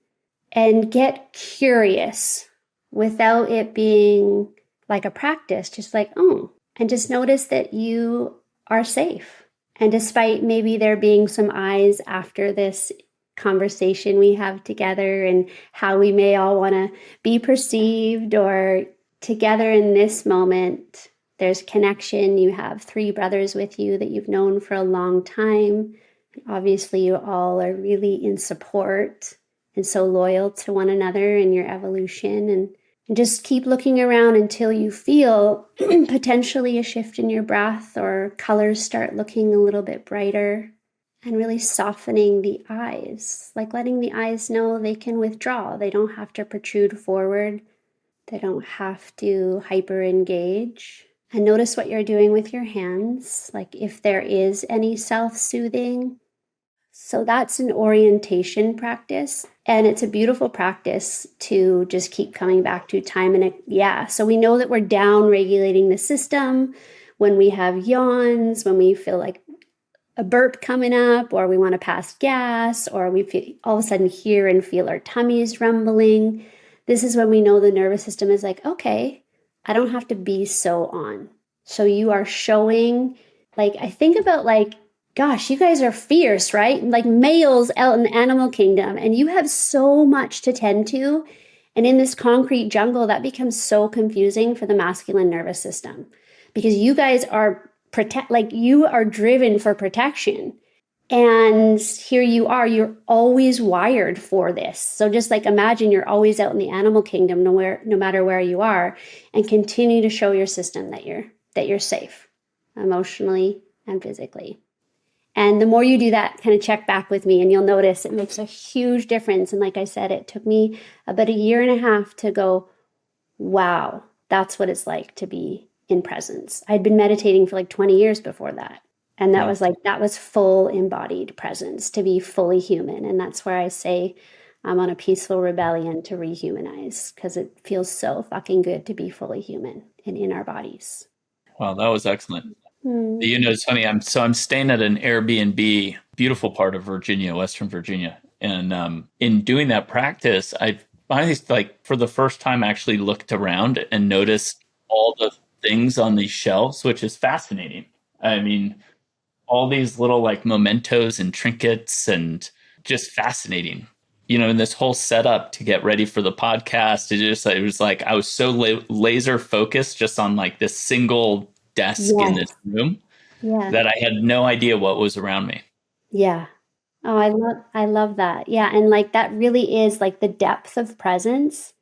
and get curious without it being like a practice, just like, oh, and just notice that you are safe. And despite maybe there being some eyes after this conversation we have together and how we may all want to be perceived or together in this moment, there's connection. You have 3 brothers with you that you've known for a long time. Obviously, you all are really in support and so loyal to one another in your evolution. And just keep looking around until you feel potentially a shift in your breath or colors start looking a little bit brighter, and really softening the eyes, like letting the eyes know they can withdraw. They don't have to protrude forward. They don't have to hyper engage. And notice what you're doing with your hands, like if there is any self-soothing. So that's an orientation practice. And it's a beautiful practice to just keep coming back to time. And so we know that we're down regulating the system when we have yawns, when we feel like a burp coming up, or we want to pass gas, or we feel, all of a sudden hear and feel our tummies rumbling. This is when we know the nervous system is like, okay, I don't have to be so on. So you are showing, like, I think about like, gosh, you guys are fierce, right? Like males out in the animal kingdom, and you have so much to tend to. And in this concrete jungle, that becomes so confusing for the masculine nervous system because you guys are you are driven for protection. And here you are, you're always wired for this. So just like imagine you're always out in the animal kingdom, no matter where you are, and continue to show your system that you're safe emotionally and physically. And the more you do that, kind of check back with me and you'll notice it makes a huge difference. And like I said, it took me about a year and a half to go, wow, that's what it's like to be in presence. I'd been meditating for like 20 years before that. And that was like, that was full embodied presence, to be fully human. And that's where I say I'm on a peaceful rebellion to rehumanize, because it feels so fucking good to be fully human and in our bodies. Wow, that was excellent. You know, it's funny. I'm staying at an Airbnb, beautiful part of Virginia, Western Virginia, and in doing that practice, I finally, like, for the first time, actually looked around and noticed all the things on these shelves, which is fascinating. I mean, all these little like mementos and trinkets, and just fascinating. You know, in this whole setup to get ready for the podcast, it was like I was so laser focused just on like this single desk in this room that I had no idea what was around me. Yeah. Oh, I love that. Yeah. And like that really is like the depth of presence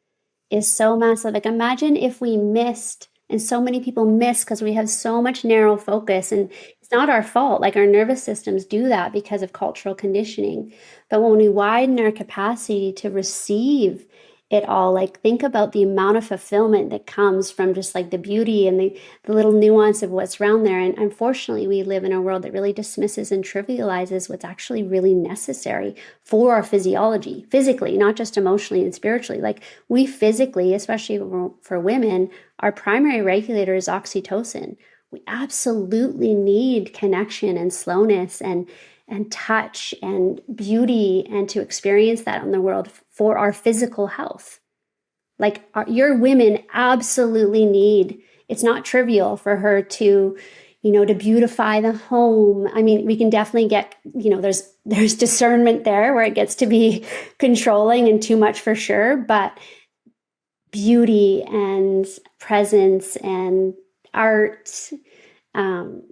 is so massive. Like imagine if we missed, and so many people miss because we have so much narrow focus, and it's not our fault. Like our nervous systems do that because of cultural conditioning. But when we widen our capacity to receive it all, like think about the amount of fulfillment that comes from just like the beauty and the little nuance of what's around there. And unfortunately, we live in a world that really dismisses and trivializes what's actually really necessary for our physiology, physically, not just emotionally and spiritually. Like we physically, especially for women, our primary regulator is oxytocin. We absolutely need connection and slowness and touch and beauty, and to experience that in the world for our physical health. Like your women absolutely need, it's not trivial for her to, you know, to beautify the home. I mean, we can definitely get, you know, there's discernment there where it gets to be controlling and too much for sure, but beauty and presence and art,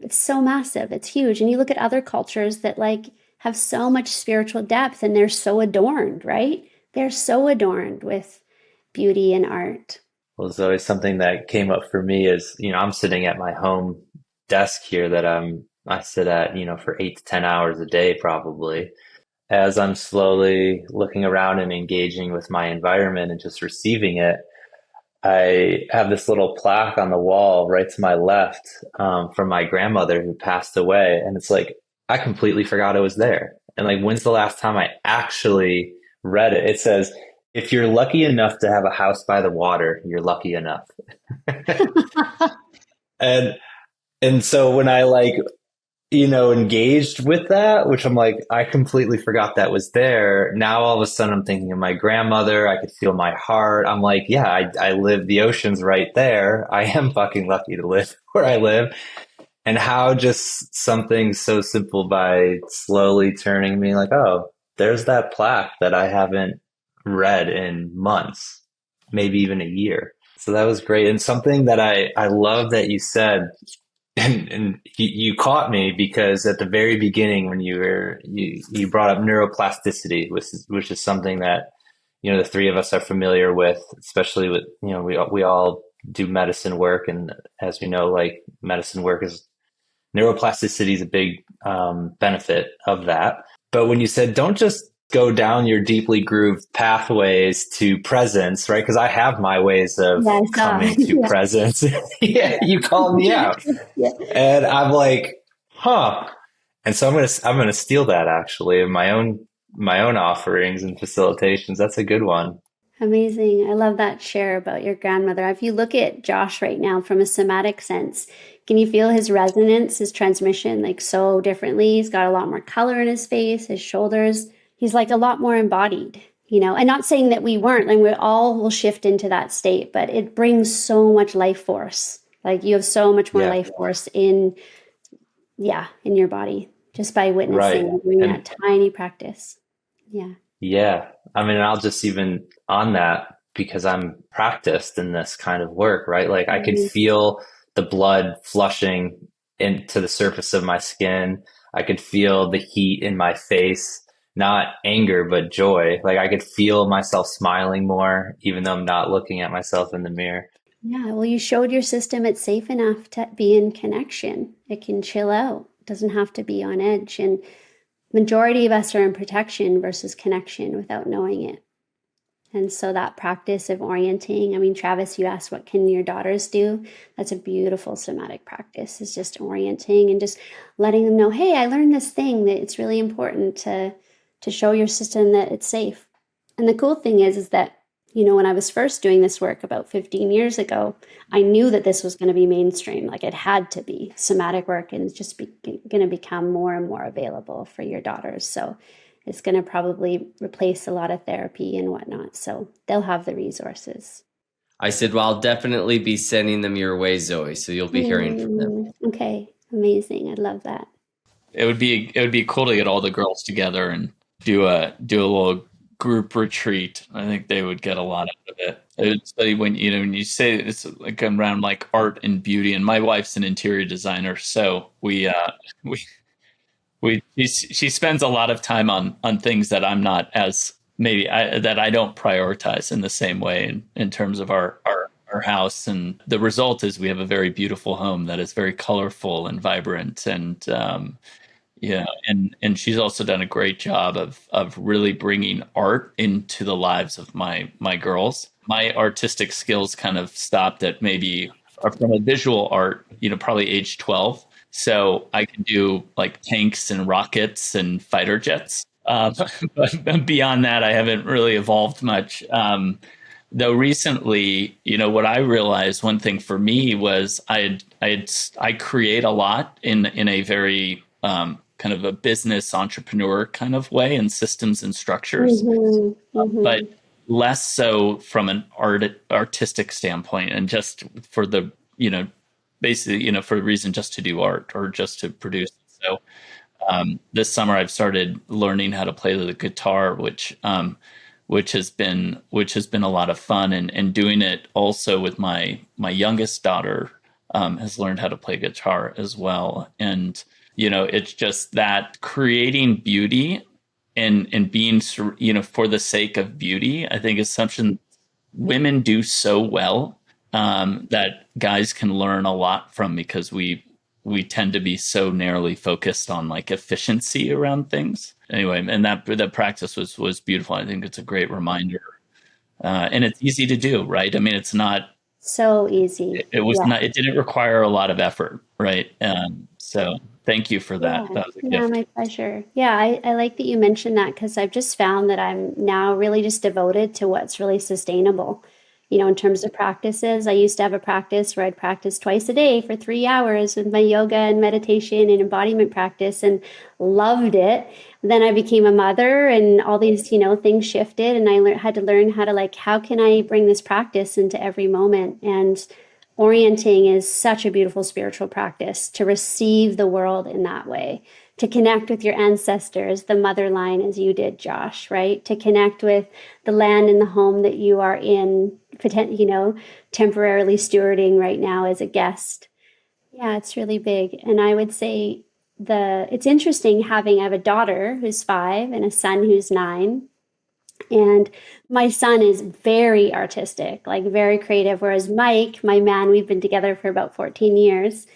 it's so massive. It's huge. And you look at other cultures that like have so much spiritual depth, and they're so adorned, right? They're so adorned with beauty and art. Well, Zoe, something that came up for me is, you know, I'm sitting at my home desk here that I sit at, you know, for 8 to 10 hours a day, probably. As I'm slowly looking around and engaging with my environment and just receiving it, I have this little plaque on the wall right to my left, from my grandmother who passed away. And it's like, I completely forgot it was there. And like, when's the last time I actually read it? It says, if you're lucky enough to have a house by the water, you're lucky enough. And, and so when I like, you know, engaged with that, which I'm like, I completely forgot that was there. Now all of a sudden I'm thinking of my grandmother. I could feel my heart. I'm like, yeah, I live, the ocean's right there. I am fucking lucky to live where I live. And how just something so simple by slowly turning me like, oh, there's that plaque that I haven't read in months, maybe even a year. So that was great. And something that I love that you said, and you caught me, because at the very beginning when you brought up neuroplasticity, which is something that, you know, the three of us are familiar with, especially with, you know, we all do medicine work, and as we know, like medicine work is, neuroplasticity is a big benefit of that. But when you said don't just go down your deeply grooved pathways to presence, right? Because I have my ways of coming to presence. Yeah, you called me out. And I'm like, huh. And so I'm gonna steal that actually in my own offerings and facilitations. That's a good one. Amazing. I love that share about your grandmother. If you look at Josh right now from a somatic sense, can you feel his resonance, his transmission, like so differently? He's got a lot more color in his face, his shoulders. He's like a lot more embodied, you know, and not saying that we weren't, like we all will shift into that state, but it brings so much life force. Like you have so much more life force in your body just by witnessing and doing that tiny practice. Yeah. Yeah. I mean, I'll just even on that, because I'm practiced in this kind of work, right? Like I could feel the blood flushing into the surface of my skin. I could feel the heat in my face, not anger, but joy. Like I could feel myself smiling more, even though I'm not looking at myself in the mirror. Yeah. Well, you showed your system it's safe enough to be in connection. It can chill out. doesn't have to be on edge. And majority of us are in protection versus connection without knowing it. And so that practice of orienting, I mean, Travis, you asked, what can your daughters do? That's a beautiful somatic practice, is just orienting and just letting them know, hey, I learned this thing, that it's really important to show your system that it's safe. And the cool thing is that, you know, when I was first doing this work about 15 years ago, I knew that this was going to be mainstream. Like, it had to be somatic work, and it's just going to become more and more available for your daughters. So it's going to probably replace a lot of therapy and whatnot. So they'll have the resources. I said, well, I'll definitely be sending them your way, Zoey. So you'll be hearing from them. Okay. Amazing. I love that. It would be cool to get all the girls together and do a little group retreat. I think they would get a lot out of it. It's when you say it's like around like art and beauty, and my wife's an interior designer, so she spends a lot of time on things that I'm not as that I don't prioritize in the same way in terms of our house. And the result is we have a very beautiful home that is very colorful and vibrant. And, and she's also done a great job of really bringing art into the lives of my girls. My artistic skills kind of stopped at maybe from a visual art, probably age 12. So I can do like tanks and rockets and fighter jets. But beyond that, I haven't really evolved much. Though recently, what I realized, one thing for me was I create a lot in a very kind of a business entrepreneur kind of way, in systems and structures, but less so from an artistic standpoint, and just for the basically for a reason just to do art or just to produce. So this summer I've started learning how to play the guitar, which has been a lot of fun, and doing it also with my youngest daughter has learned how to play guitar as well. And it's just that creating beauty and being for the sake of beauty, I think is something women do so well, that guys can learn a lot from, because we tend to be so narrowly focused on like efficiency around things. Anyway, and that practice was beautiful. I think it's a great reminder, and it's easy to do, right? I mean, it's not so easy. It was not. It didn't require a lot of effort, right? So thank you for that. Yeah. That was a Yeah, gift. my pleasure. Yeah, I like that you mentioned that, because I've just found that I'm now really just devoted to what's really sustainable. In terms of practices, I used to have a practice where I'd practice twice a day for 3 hours with my yoga and meditation and embodiment practice, and loved it. Then I became a mother, and all these, things shifted, and I had to learn how to how can I bring this practice into every moment? And orienting is such a beautiful spiritual practice, to receive the world in that way, to connect with your ancestors, the mother line, as you did, Josh, right? To connect with the land and the home that you are in, temporarily stewarding right now as a guest. Yeah, it's really big. And I would say it's interesting I have a daughter who's 5 and a son who's 9. And my son is very artistic, like very creative. Whereas Mike, my man, we've been together for about 14 years.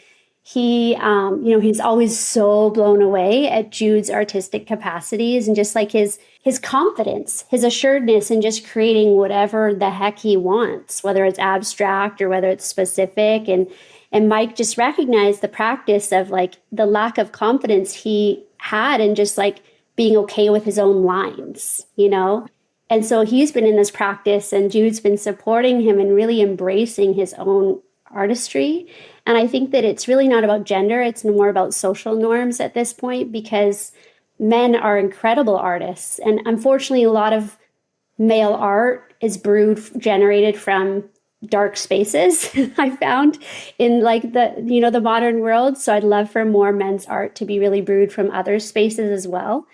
He, he's always so blown away at Jude's artistic capacities, and just like his confidence, his assuredness, and just creating whatever the heck he wants, whether it's abstract or whether it's specific. And Mike just recognized the practice of like the lack of confidence he had, and just like being okay with his own lines, And so he's been in this practice, and Jude's been supporting him and really embracing his own artistry. And I think that it's really not about gender. It's more about social norms at this point, because men are incredible artists. And unfortunately, a lot of male art is generated from dark spaces, I found, in like the modern world. So I'd love for more men's art to be really brewed from other spaces as well.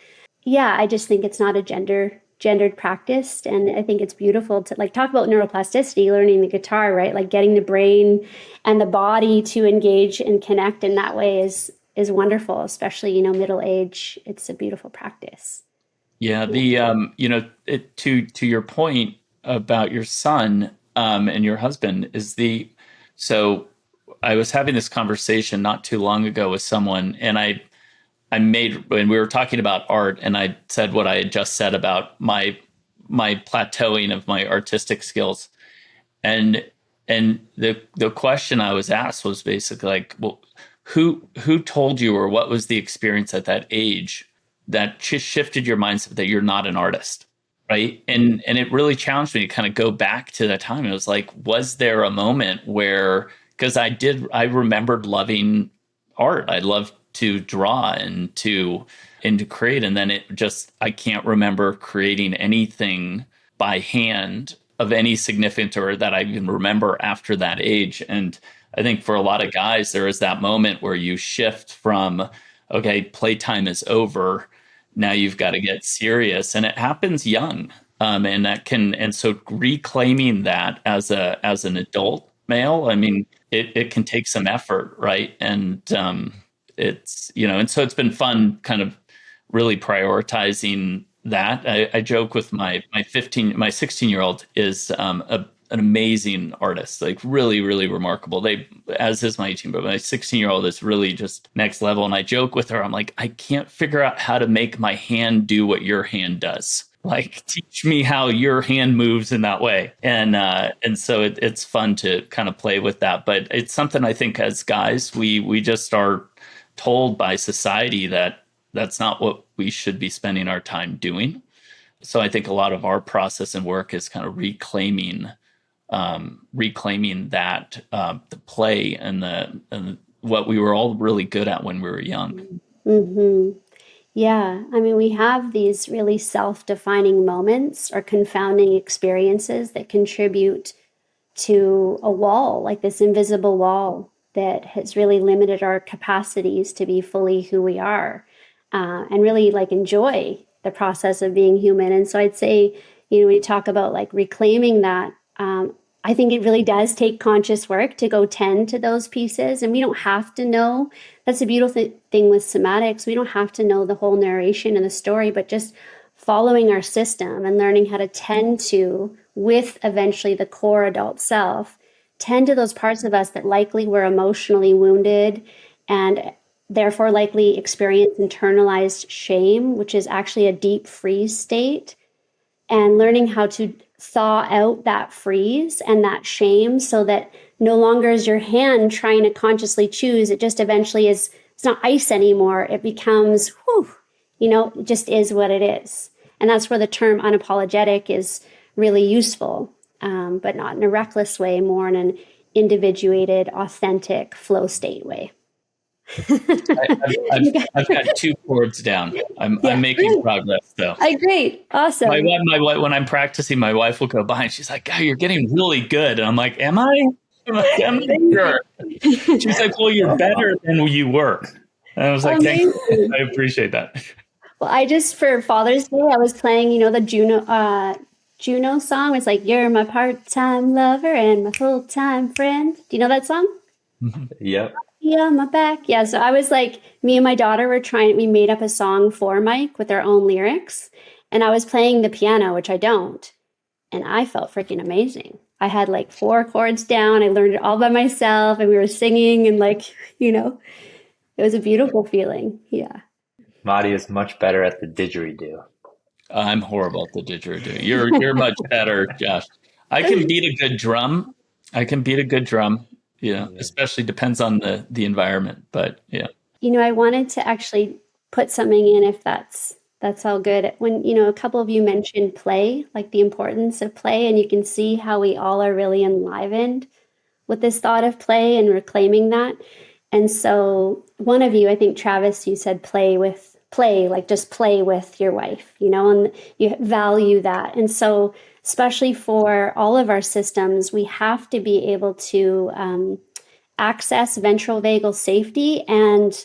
Yeah, I just think it's not a gendered practice, and I think it's beautiful to like talk about neuroplasticity, learning the guitar, right? Like getting the brain and the body to engage and connect in that way is wonderful, especially middle age. It's a beautiful practice. Yeah, to your point about your son and your husband, so I was having this conversation not too long ago with someone, and when we were talking about art, and I said what I had just said about my plateauing of my artistic skills. And the question I was asked was basically like, well, who told you, or what was the experience at that age that shifted your mindset that you're not an artist, right? And it really challenged me to kind of go back to that time. It was like, was there a moment where, because I remembered loving art. I loved to draw and to create, and then I can't remember creating anything by hand of any significance, or that I even remember after that age. And I think for a lot of guys, there is that moment where you shift from, okay, playtime is over, now you've got to get serious, and it happens young. And so reclaiming that as an adult male, I mean, it can take some effort, right? And it's, and so it's been fun kind of really prioritizing that. I joke with my 16-year-old is an amazing artist, like really, really remarkable. As is my 18, but my 16-year-old is really just next level. And I joke with her, I'm like, I can't figure out how to make my hand do what your hand does. Like, teach me how your hand moves in that way. And so it's fun to kind of play with that. But it's something I think as guys, we just are told by society that that's not what we should be spending our time doing. So I think a lot of our process and work is kind of reclaiming that the play and what we were all really good at when we were young. Mm-hmm. Yeah. I mean, we have these really self-defining moments or confounding experiences that contribute to a wall, like this invisible wall that has really limited our capacities to be fully who we are, and really like enjoy the process of being human. And so I'd say, we talk about like reclaiming that. I think it really does take conscious work to go tend to those pieces. And we don't have to know. That's a beautiful thing with somatics. We don't have to know the whole narration and the story, but just following our system and learning how to tend to, with eventually the core adult self, tend to those parts of us that likely were emotionally wounded and therefore likely experience internalized shame, which is actually a deep freeze state, and learning how to thaw out that freeze and that shame so that no longer is your hand trying to consciously choose. It just eventually is, it's not ice anymore. It becomes, it just is what it is. And that's where the term unapologetic is really useful, but not in a reckless way, more in an individuated, authentic flow state way. I've got 2 chords down. I'm making progress though. Great. Awesome. My wife, when I'm practicing, my wife will go by and she's like, "God, you're getting really good." And I'm like, "Am I? I'm sure." She's like, "Well, you're better than you were." And I was like, "Thank you. I appreciate that." Well, for Father's Day, I was playing, the Juno song. It's like, "You're my part-time lover and my full-time friend." Do you know that song? Yep. Yeah, my back. Yeah. So I was like, me and my daughter we made up a song for Mike with our own lyrics. And I was playing the piano, which I don't. And I felt freaking amazing. I had like 4 chords down. I learned it all by myself and we were singing and it was a beautiful feeling. Yeah. Matti is much better at the didgeridoo. I'm horrible at the didgeridoo. You're much better, Josh. I can beat a good drum. Especially depends on the environment, but yeah. I wanted to actually put something in, if that's all good. When, a couple of you mentioned play, like the importance of play, and you can see how we all are really enlivened with this thought of play and reclaiming that. And so one of you, I think Travis, you said play, like just play with your wife, and you value that. And so especially for all of our systems, we have to be able to access ventral vagal safety and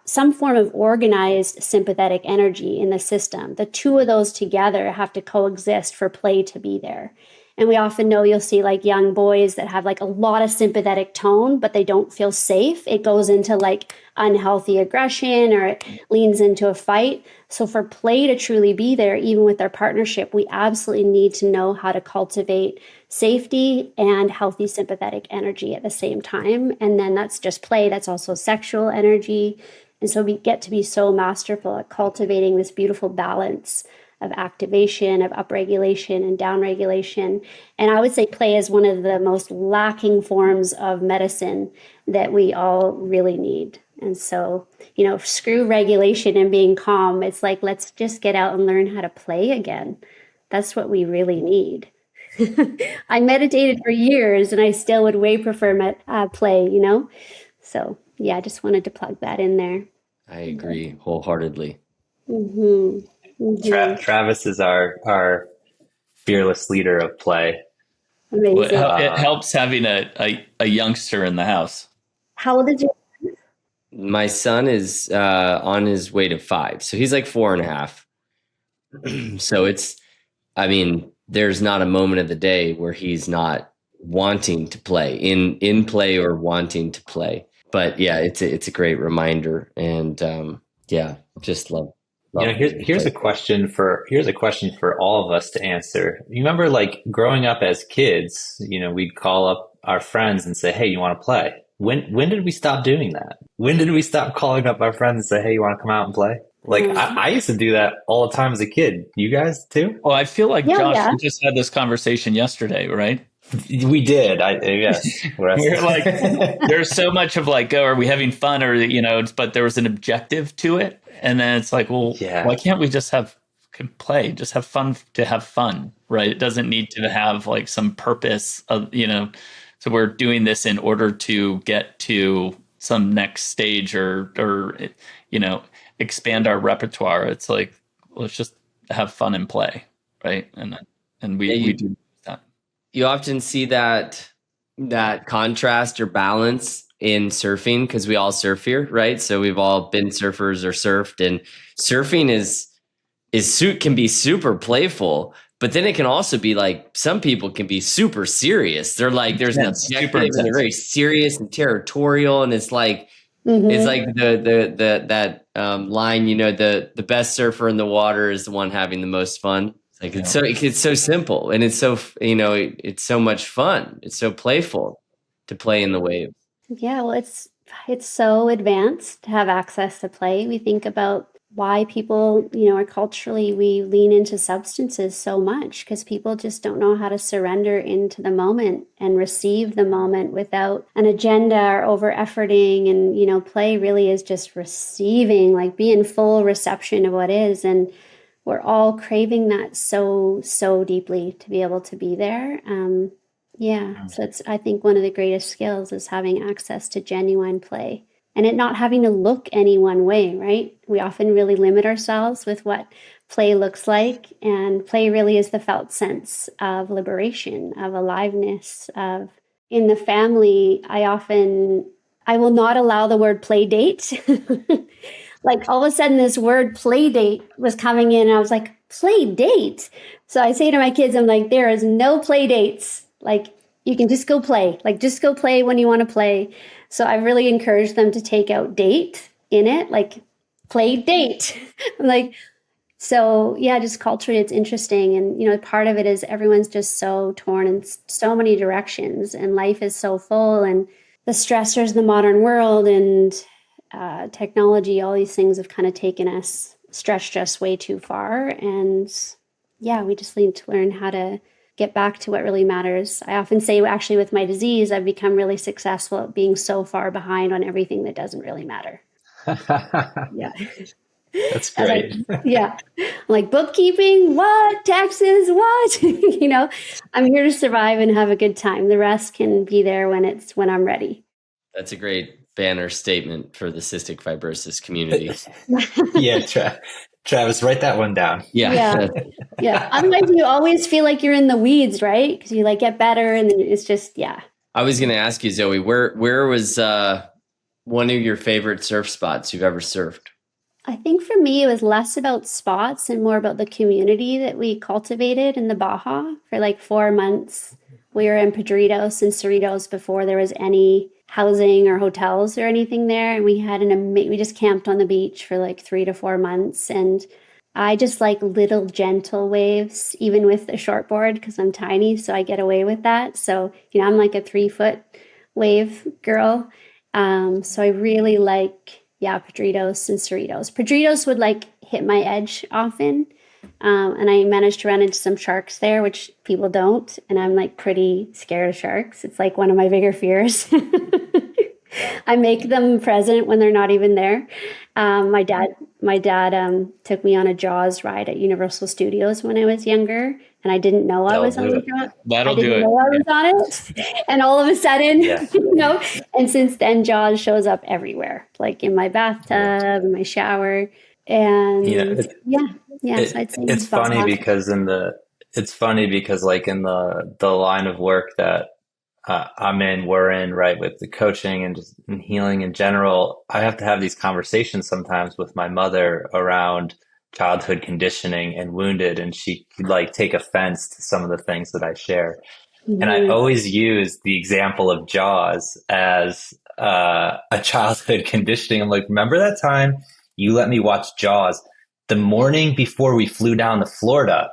some form of organized sympathetic energy in the system. The 2 of those together have to coexist for play to be there. And we often know you'll see like young boys that have like a lot of sympathetic tone, but they don't feel safe. It goes into like unhealthy aggression or it leans into a fight. So for play to truly be there, even with our partnership, we absolutely need to know how to cultivate safety and healthy sympathetic energy at the same time. And then that's just play. That's also sexual energy. And so we get to be so masterful at cultivating this beautiful balance of activation, of upregulation and downregulation. And I would say play is one of the most lacking forms of medicine that we all really need. And so, screw regulation and being calm. It's like, let's just get out and learn how to play again. That's what we really need. I meditated for years and I still would way prefer play, So yeah, I just wanted to plug that in there. I agree wholeheartedly. Mm-hmm. Mm-hmm. Travis is our fearless leader of play. Amazing. Well, it helps having a youngster in the house. How old is your My son is on his way to 5. So he's like 4.5. So there's not a moment of the day where he's not wanting to play in play or wanting to play. But yeah, it's a great reminder. And just love. Here's a question for all of us to answer. You remember, like, growing up as kids, we'd call up our friends and say, "Hey, you want to play?" When did we stop doing that? When did we stop calling up our friends and say, "Hey, you want to come out and play?" Like, I used to do that all the time as a kid. You guys too? Well, I feel like, Josh, we just had this conversation yesterday, right? We did. Yes. We're like, there's so much of like, are we having fun, or but there was an objective to it, and then it's like, well, why can't we just play, just have fun to have fun, right? It doesn't need to have like some purpose of, So we're doing this in order to get to some next stage or expand our repertoire. It's like, let's just have fun and play, right? And we do that. You often see that contrast or balance in surfing, because we all surf here, right? So we've all been surfers or surfed, and surfing can be super playful, but then it can also be like, some people can be super serious. They're like, there's an objective, and they're very serious and territorial, and it's like, it's like that line, the best surfer in the water is the one having the most fun. It's so simple, and it's so it's so much fun. It's so playful to play in the waves. Yeah, well, it's so advanced to have access to play. We think about why people, or culturally, we lean into substances so much, because people just don't know how to surrender into the moment and receive the moment without an agenda or over efforting. And, play really is just receiving, like be in full reception of what is. And we're all craving that so, so deeply, to be able to be there. So it's, I think, one of the greatest skills is having access to genuine play. And it not having to look any one way, right? We often really limit ourselves with what play looks like. And play really is the felt sense of liberation, of aliveness, in the family. I will not allow the word play date. Like, all of a sudden this word play date was coming in, and I was like, play date? So I say to my kids, I'm like, there is no play dates. Like, you can just go play. Like, just go play when you want to play. So I really encourage them to take out date in it, like play date. Like, so yeah, just culturally, it's interesting. And, part of it is everyone's just so torn in so many directions, and life is so full, and the stressors of the modern world and technology, all these things have kind of stretched us way too far. And yeah, we just need to learn how to get back to what really matters. I often say, actually, with my disease, I've become really successful at being so far behind on everything that doesn't really matter. Yeah. That's great. Like bookkeeping, what? Taxes, what? I'm here to survive and have a good time. The rest can be there when I'm ready. That's a great banner statement for the cystic fibrosis community. Travis, write that one down. Yeah. Otherwise, you always feel like you're in the weeds, right? Because you get better, and then it's just, I was going to ask you, Zoe, where was one of your favorite surf spots you've ever surfed? I think for me, it was less about spots and more about the community that we cultivated in the Baja for like 4 months. We were in Pedritos and Cerritos before there was any housing or hotels or anything there. And we had we just camped on the beach for like 3 to 4 months. And I just like little gentle waves, even with the short board, because I'm tiny, so I get away with that. So, I'm like a 3-foot wave girl. So I really like, Pedritos and Cerritos. Pedritos would like hit my edge often. And I managed to run into some sharks there, which people don't. And I'm like pretty scared of sharks. It's like one of my bigger fears. I make them present when they're not even there. My dad took me on a Jaws ride at Universal Studios when I was younger, and I didn't know I was on the Jaws. I didn't know I was on it, and all of a sudden, And since then, Jaws shows up everywhere, like in my bathtub, in my shower, and So I'd say it's funny because like in the line of work that we're in, right, with the coaching and just in healing in general, I have to have these conversations sometimes with my mother around childhood conditioning and wounded, and she could like take offense to some of the things that I share. Mm-hmm. And I always use the example of Jaws as a childhood conditioning. I'm like, remember that time you let me watch Jaws the morning before we flew down to Florida?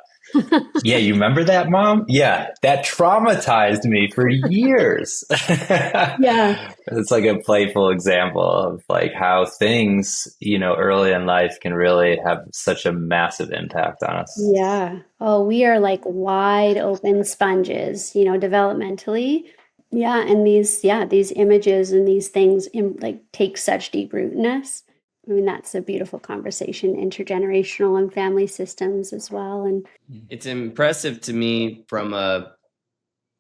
Yeah, you remember that, Mom? Yeah, that traumatized me for years. Yeah. It's like a playful example of like how things, early in life can really have such a massive impact on us. Yeah. Oh, we are like wide open sponges, developmentally. Yeah. And these images and these things like take such deep root in us. I mean, that's a beautiful conversation, intergenerational and family systems as well. And it's impressive to me from a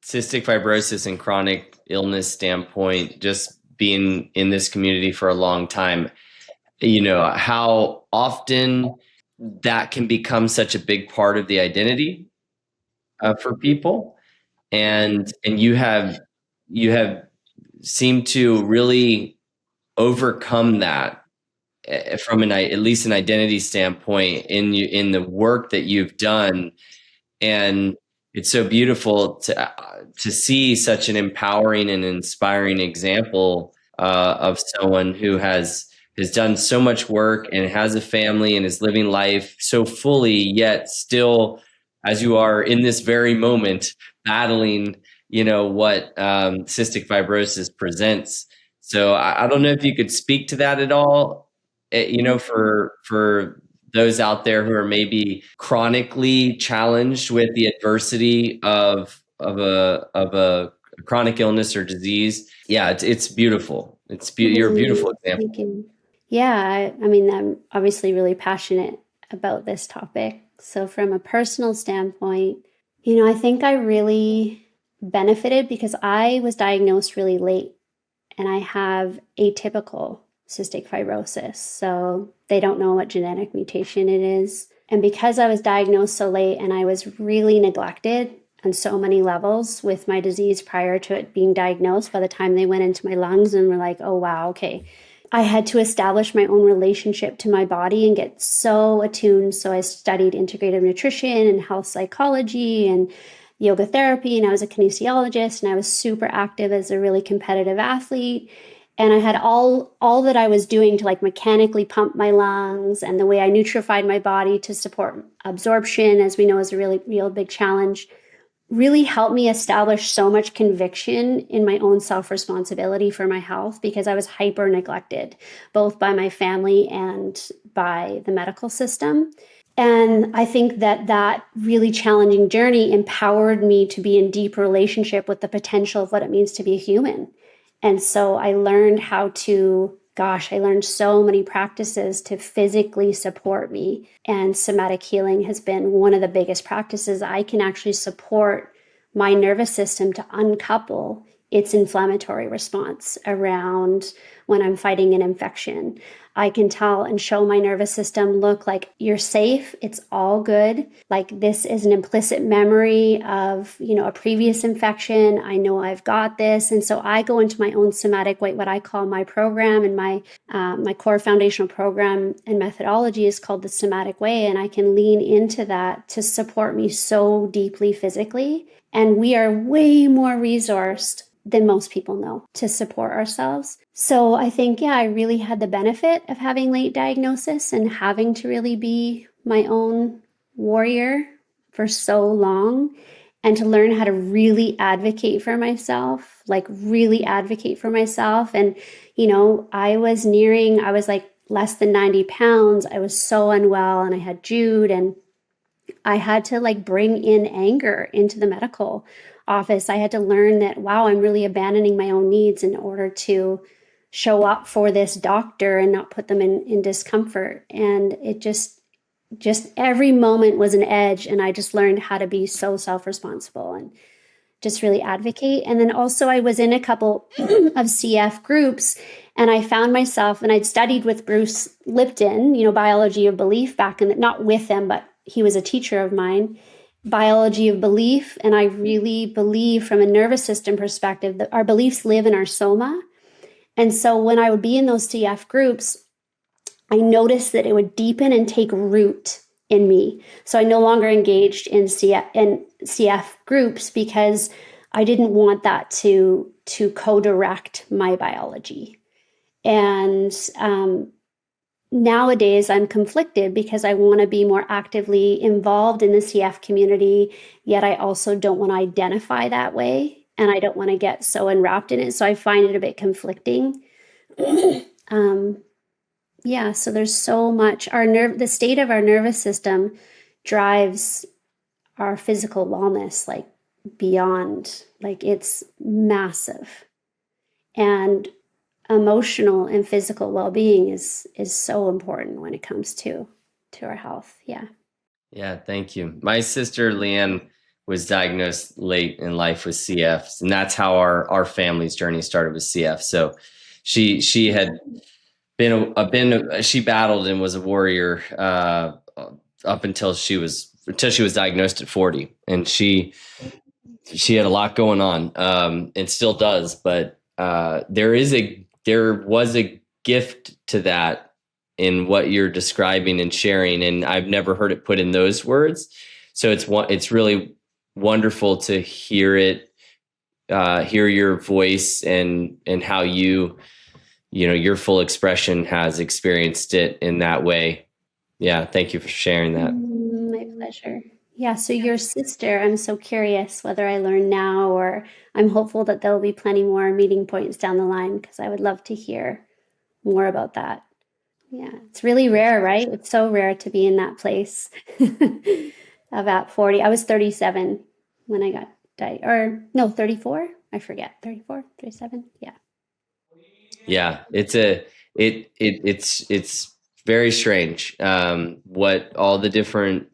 cystic fibrosis and chronic illness standpoint, just being in this community for a long time, how often that can become such a big part of the identity for people. And you have seemed to really overcome that from at least an identity standpoint in the work that you've done. And it's so beautiful to see such an empowering and inspiring example of someone who has done so much work and has a family and is living life so fully, yet still, as you are in this very moment, battling, what cystic fibrosis presents. So I don't know if you could speak to that at all. For those out there who are maybe chronically challenged with the adversity of a chronic illness or disease. Yeah, it's beautiful. You're a beautiful example. Thank you. Yeah, I mean, I'm obviously really passionate about this topic. So from a personal standpoint, I think I really benefited because I was diagnosed really late and I have atypical cystic fibrosis. So they don't know what genetic mutation it is. And because I was diagnosed so late and I was really neglected on so many levels with my disease prior to it being diagnosed, by the time they went into my lungs and were like, oh, wow, okay. I had to establish my own relationship to my body and get so attuned. So I studied integrative nutrition and health psychology and yoga therapy, and I was a kinesiologist, and I was super active as a really competitive athlete. And I had all that I was doing to like mechanically pump my lungs, and the way I nutrified my body to support absorption, as we know is a really real big challenge, really helped me establish so much conviction in my own self-responsibility for my health, because I was hyper neglected, both by my family and by the medical system. And I think that really challenging journey empowered me to be in deep relationship with the potential of what it means to be a human. And so I learned I learned so many practices to physically support me. And somatic healing has been one of the biggest practices. I can actually support my nervous system to uncouple its inflammatory response around when I'm fighting an infection. I can tell and show my nervous system, look, like, you're safe. It's all good. Like, this is an implicit memory of, a previous infection. I know I've got this. And so I go into my own somatic way, what I call my program, and my core foundational program and methodology is called the Somatic Way. And I can lean into that to support me so deeply physically. And we are way more resourced than most people know to support ourselves. So I think, yeah, I really had the benefit of having late diagnosis and having to really be my own warrior for so long, and to learn how to really advocate for myself, like really advocate for myself. And, I was like less than 90 pounds. I was so unwell, and I had Jude, and I had to like bring in anger into the medical office. I had to learn that, wow, I'm really abandoning my own needs in order to show up for this doctor and not put them in discomfort. And it just every moment was an edge. And I just learned how to be so self-responsible and just really advocate. And then also I was in a couple of CF groups, and I found myself, and I'd studied with Bruce Lipton, biology of belief back in, not with him, but he was a teacher of mine, biology of belief. And I really believe from a nervous system perspective that our beliefs live in our soma. And so when I would be in those CF groups, I noticed that it would deepen and take root in me. So I no longer engaged in CF groups because I didn't want that to co-direct my biology. And nowadays I'm conflicted because I want to be more actively involved in the CF community, yet I also don't want to identify that way, and I don't want to get so enwrapped in it. So I find it a bit conflicting. Yeah, so there's so much. The state of our nervous system drives our physical wellness, like beyond, like it's massive. And emotional and physical well-being is so important when it comes to our health. Yeah. Yeah, thank you. My sister Leanne was diagnosed late in life with CF, and that's how our family's journey started with CF. So she had she battled and was a warrior up until she was diagnosed at 40, and she had a lot going on, and still does. But there was a gift to that in what you're describing and sharing, and I've never heard it put in those words. So it's really wonderful to hear it, hear your voice, and how your full expression has experienced it in that way. Yeah, thank you for sharing that. My pleasure. Yeah, so your sister, I'm so curious whether I learn now, or I'm hopeful that there'll be plenty more meeting points down the line, because I would love to hear more about that. Yeah, it's really rare, right? It's so rare to be in that place about 40. I was 37 when I got diagnosed, or no, 34. I forget, 34, 37. Yeah. Yeah, it's very strange what all the different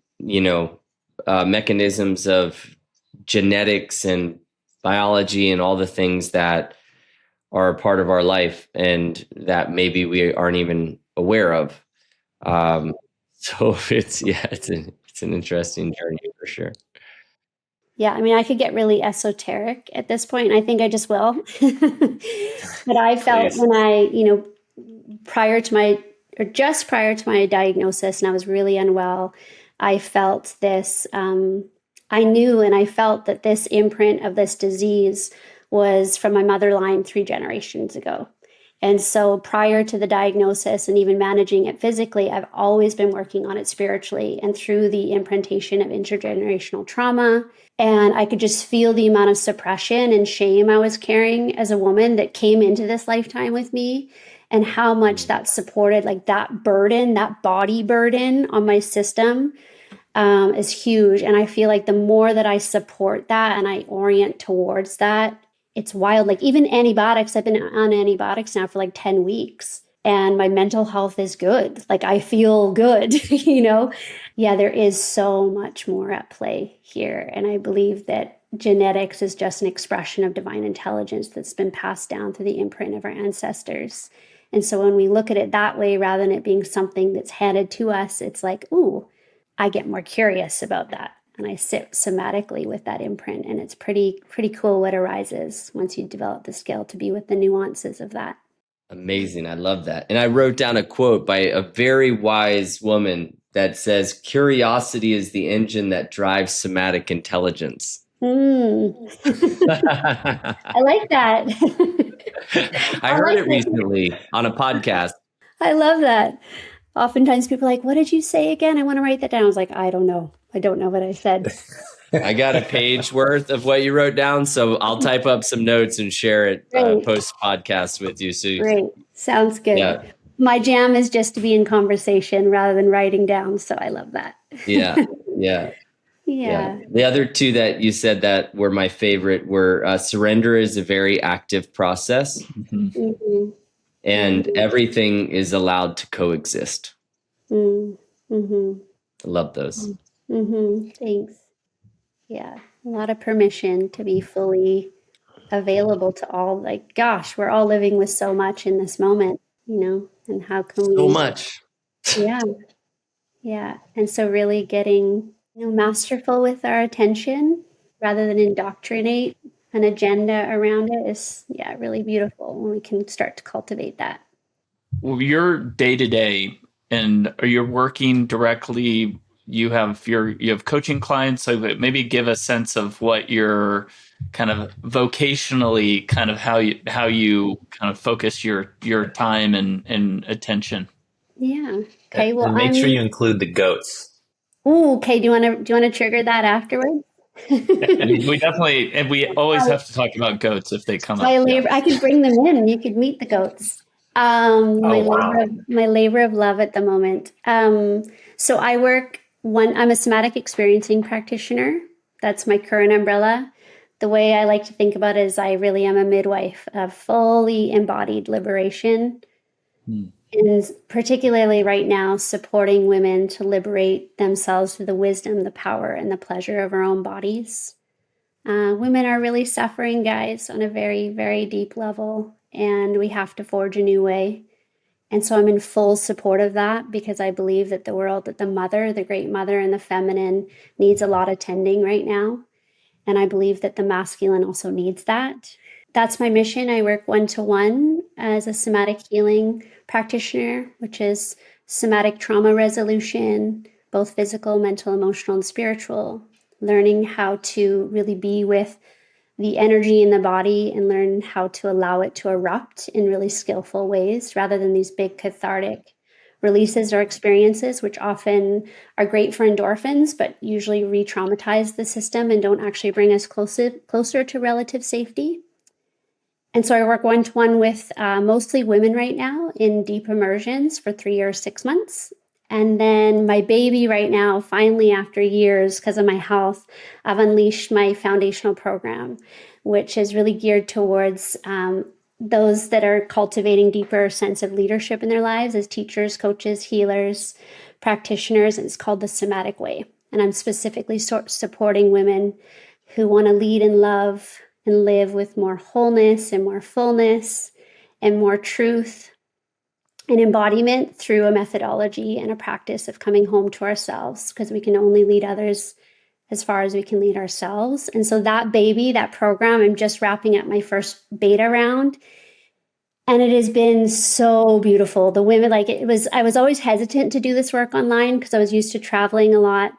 mechanisms of genetics and biology and all the things that are a part of our life and that maybe we aren't even aware of. So it's an interesting journey for sure. Yeah, I mean, I could get really esoteric at this point, and I think I just will. But I felt Please. when just prior to my diagnosis, and I was really unwell, I felt this, I knew and I felt that this imprint of this disease was from my mother line 3 generations ago. And so prior to the diagnosis and even managing it physically, I've always been working on it spiritually and through the imprintation of intergenerational trauma. And I could just feel the amount of suppression and shame I was carrying as a woman that came into this lifetime with me, and how much that supported, like that burden, that body burden on my system is huge. And I feel like the more that I support that and I orient towards that, it's wild. Like even antibiotics, I've been on antibiotics now for like 10 weeks and my mental health is good. Like I feel good, Yeah, there is so much more at play here. And I believe that genetics is just an expression of divine intelligence that's been passed down through the imprint of our ancestors. And so when we look at it that way, rather than it being something that's handed to us, it's like, ooh, I get more curious about that. And I sit somatically with that imprint. And it's pretty cool what arises once you develop the skill to be with the nuances of that. Amazing. I love that. And I wrote down a quote by a very wise woman that says, curiosity is the engine that drives somatic intelligence. Mm. I like that. I heard it recently on a podcast. I love that. Oftentimes people are like, what did you say again? I want to write that down. I was like, I don't know. I don't know what I said. I got a page worth of what you wrote down, so I'll type up some notes and share it post podcast with you. So Great. Sounds good. Yeah. My jam is just to be in conversation rather than writing down. So I love that. Yeah. The other two that you said that were my favorite were surrender is a very active process, and everything is allowed to coexist. I love those. Thanks. Yeah. A lot of permission to be fully available to all. Like, gosh, we're all living with so much in this moment, and how can we? So much. Yeah. And so really getting, masterful with our attention rather than indoctrinate an agenda around it is, really beautiful when we can start to cultivate that. Well, your day to day, and are you working directly? You have coaching clients, so maybe give a sense of what your kind of vocationally, kind of how you kind of focus your time and attention. Yeah. Okay. Well, and make sure you include the goats. Ooh, okay. Do you want to trigger that afterwards? We definitely, and we always have to talk about goats if they come up. I could bring them in. You could meet the goats. My labor of love at the moment. So I'm a somatic experiencing practitioner. That's my current umbrella. The way I like to think about it is I really am a midwife of fully embodied liberation. And particularly right now, supporting women to liberate themselves through the wisdom, the power, and the pleasure of our own bodies. Women are really suffering, guys, on a very, very deep level, and we have to forge a new way. And so I'm in full support of that because I believe that that the mother, the great mother and the feminine needs a lot of tending right now. And I believe that the masculine also needs that. That's my mission. I work one-to-one as a somatic healing practitioner, which is somatic trauma resolution, both physical, mental, emotional, and spiritual, learning how to really be with the energy in the body and learn how to allow it to erupt in really skillful ways rather than these big cathartic releases or experiences, which often are great for endorphins, but usually re-traumatize the system and don't actually bring us closer to relative safety. And so I work one-to-one with mostly women right now in deep immersions for 3 or 6 months. And then my baby right now, finally, after years, because of my health, I've unleashed my foundational program, which is really geared towards those that are cultivating deeper sense of leadership in their lives as teachers, coaches, healers, practitioners. And it's called the Somatic Way. And I'm specifically supporting women who want to lead and love and live with more wholeness and more fullness and more truth and embodiment through a methodology and a practice of coming home to ourselves, because we can only lead others as far as we can lead ourselves. And so that program, I'm just wrapping up my first beta round. And it has been so beautiful. The women, I was always hesitant to do this work online because I was used to traveling a lot,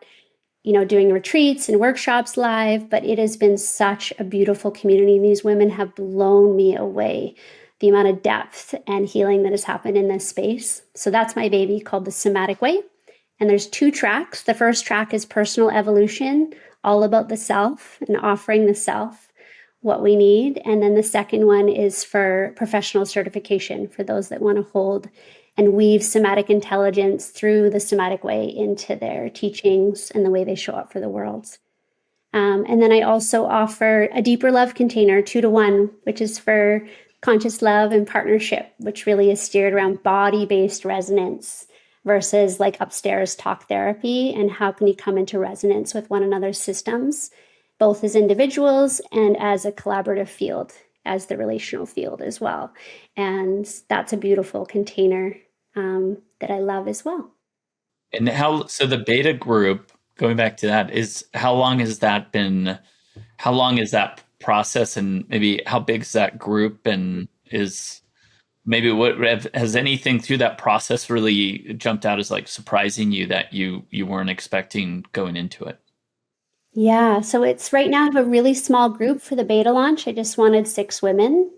doing retreats and workshops live, but it has been such a beautiful community. These women have blown me away, the amount of depth and healing that has happened in this space. So that's my baby, called the Somatic Way. And there's 2 tracks. The first track is personal evolution, all about the self and offering the self what we need. And then the second one is for professional certification for those that want to hold and weave somatic intelligence through the Somatic Way into their teachings and the way they show up for the world. And then I also offer a deeper love container, 2-to-1, which is for conscious love and partnership, which really is steered around body-based resonance versus like upstairs talk therapy. And how can you come into resonance with one another's systems, both as individuals and as a collaborative field, as the relational field as well. And that's a beautiful container that I love as well. And so the beta group, going back to that, how long is that process, and maybe how big is that group, and has anything through that process really jumped out as like surprising you that you weren't expecting going into it? Yeah, so it's right now I have a really small group for the beta launch. I just wanted 6 women.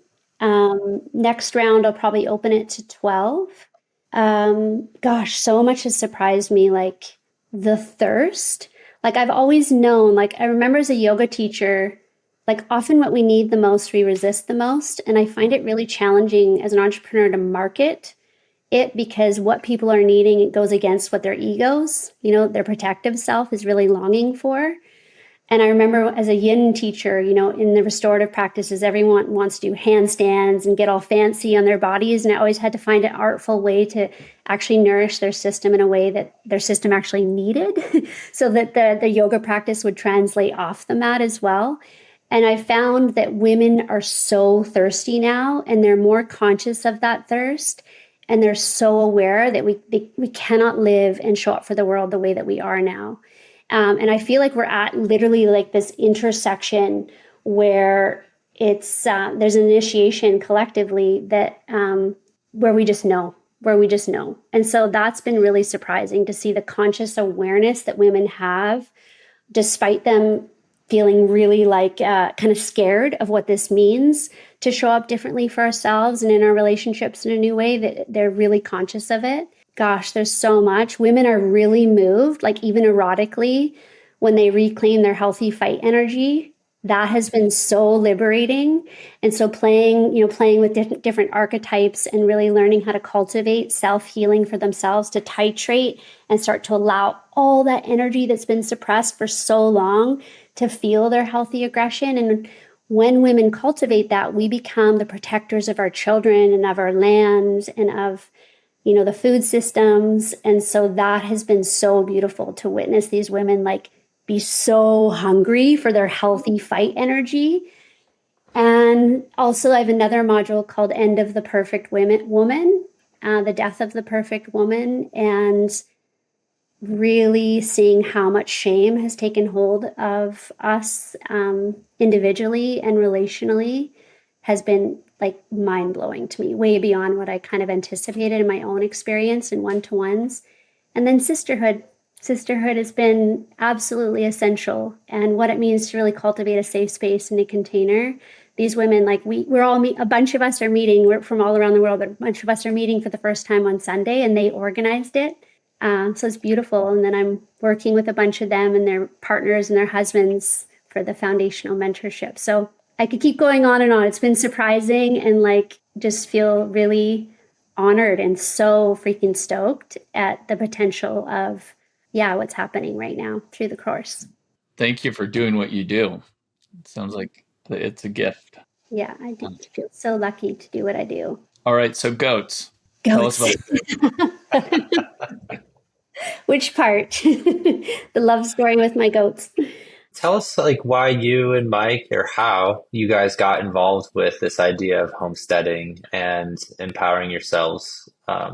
Next round, I'll probably open it to 12. Gosh, so much has surprised me, like the thirst. Like I've always known, like I remember as a yoga teacher, like often what we need the most, we resist the most. And I find it really challenging as an entrepreneur to market it because what people are needing, it goes against what their egos, their protective self is really longing for. And I remember as a yin teacher, in the restorative practices, everyone wants to do handstands and get all fancy on their bodies. And I always had to find an artful way to actually nourish their system in a way that their system actually needed so that the yoga practice would translate off the mat as well. And I found that women are so thirsty now and they're more conscious of that thirst. And they're so aware that we cannot live and show up for the world the way that we are now. And I feel like we're at literally like this intersection where it's there's an initiation collectively that where we just know. And so that's been really surprising to see the conscious awareness that women have, despite them feeling really like kind of scared of what this means to show up differently for ourselves and in our relationships in a new way, that they're really conscious of it. Gosh, there's so much. Women are really moved, like even erotically, when they reclaim their healthy fight energy. That has been so liberating. And so playing with different archetypes and really learning how to cultivate self-healing for themselves, to titrate and start to allow all that energy that's been suppressed for so long to feel their healthy aggression. And when women cultivate that, we become the protectors of our children and of our land and of the food systems. And so that has been so beautiful to witness these women like be so hungry for their healthy fight energy. And also I have another module called End of the Perfect Woman, the death of the perfect woman, and really seeing how much shame has taken hold of us individually and relationally has been like mind-blowing to me, way beyond what I kind of anticipated in my own experience in one-to-ones. And then sisterhood. Sisterhood has been absolutely essential, and what it means to really cultivate a safe space and a container. These women, like we're all a bunch of us are meeting. We're from all around the world, but a bunch of us are meeting for the first time on Sunday, and they organized it. So it's beautiful. And then I'm working with a bunch of them and their partners and their husbands for the foundational mentorship. So I could keep going on and on. It's been surprising and like just feel really honored and so freaking stoked at the potential of, what's happening right now through the course. Thank you for doing what you do. It sounds like it's a gift. Yeah, I do feel so lucky to do what I do. All right, so goats. Tell us about which part? The love story with my goats. Tell us like why you and Mike, or how you guys got involved with this idea of homesteading and empowering yourselves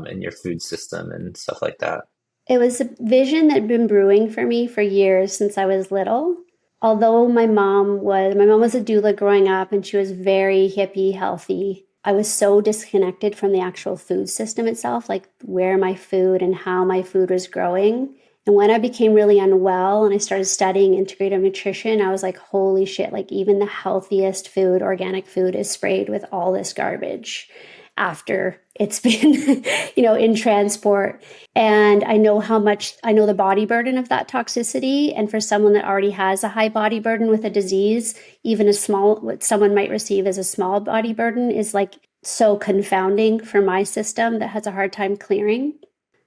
in your food system and stuff like that. It was a vision that had been brewing for me for years since I was little. Although my mom was a doula growing up and she was very hippie, healthy, I was so disconnected from the actual food system itself, like where my food and how my food was growing. And when I became really unwell and I started studying integrative nutrition, I was like, holy shit, like even the healthiest food, organic food, is sprayed with all this garbage after it's been, in transport. And I know the body burden of that toxicity. And for someone that already has a high body burden with a disease, even what someone might receive as a small body burden is like so confounding for my system that has a hard time clearing.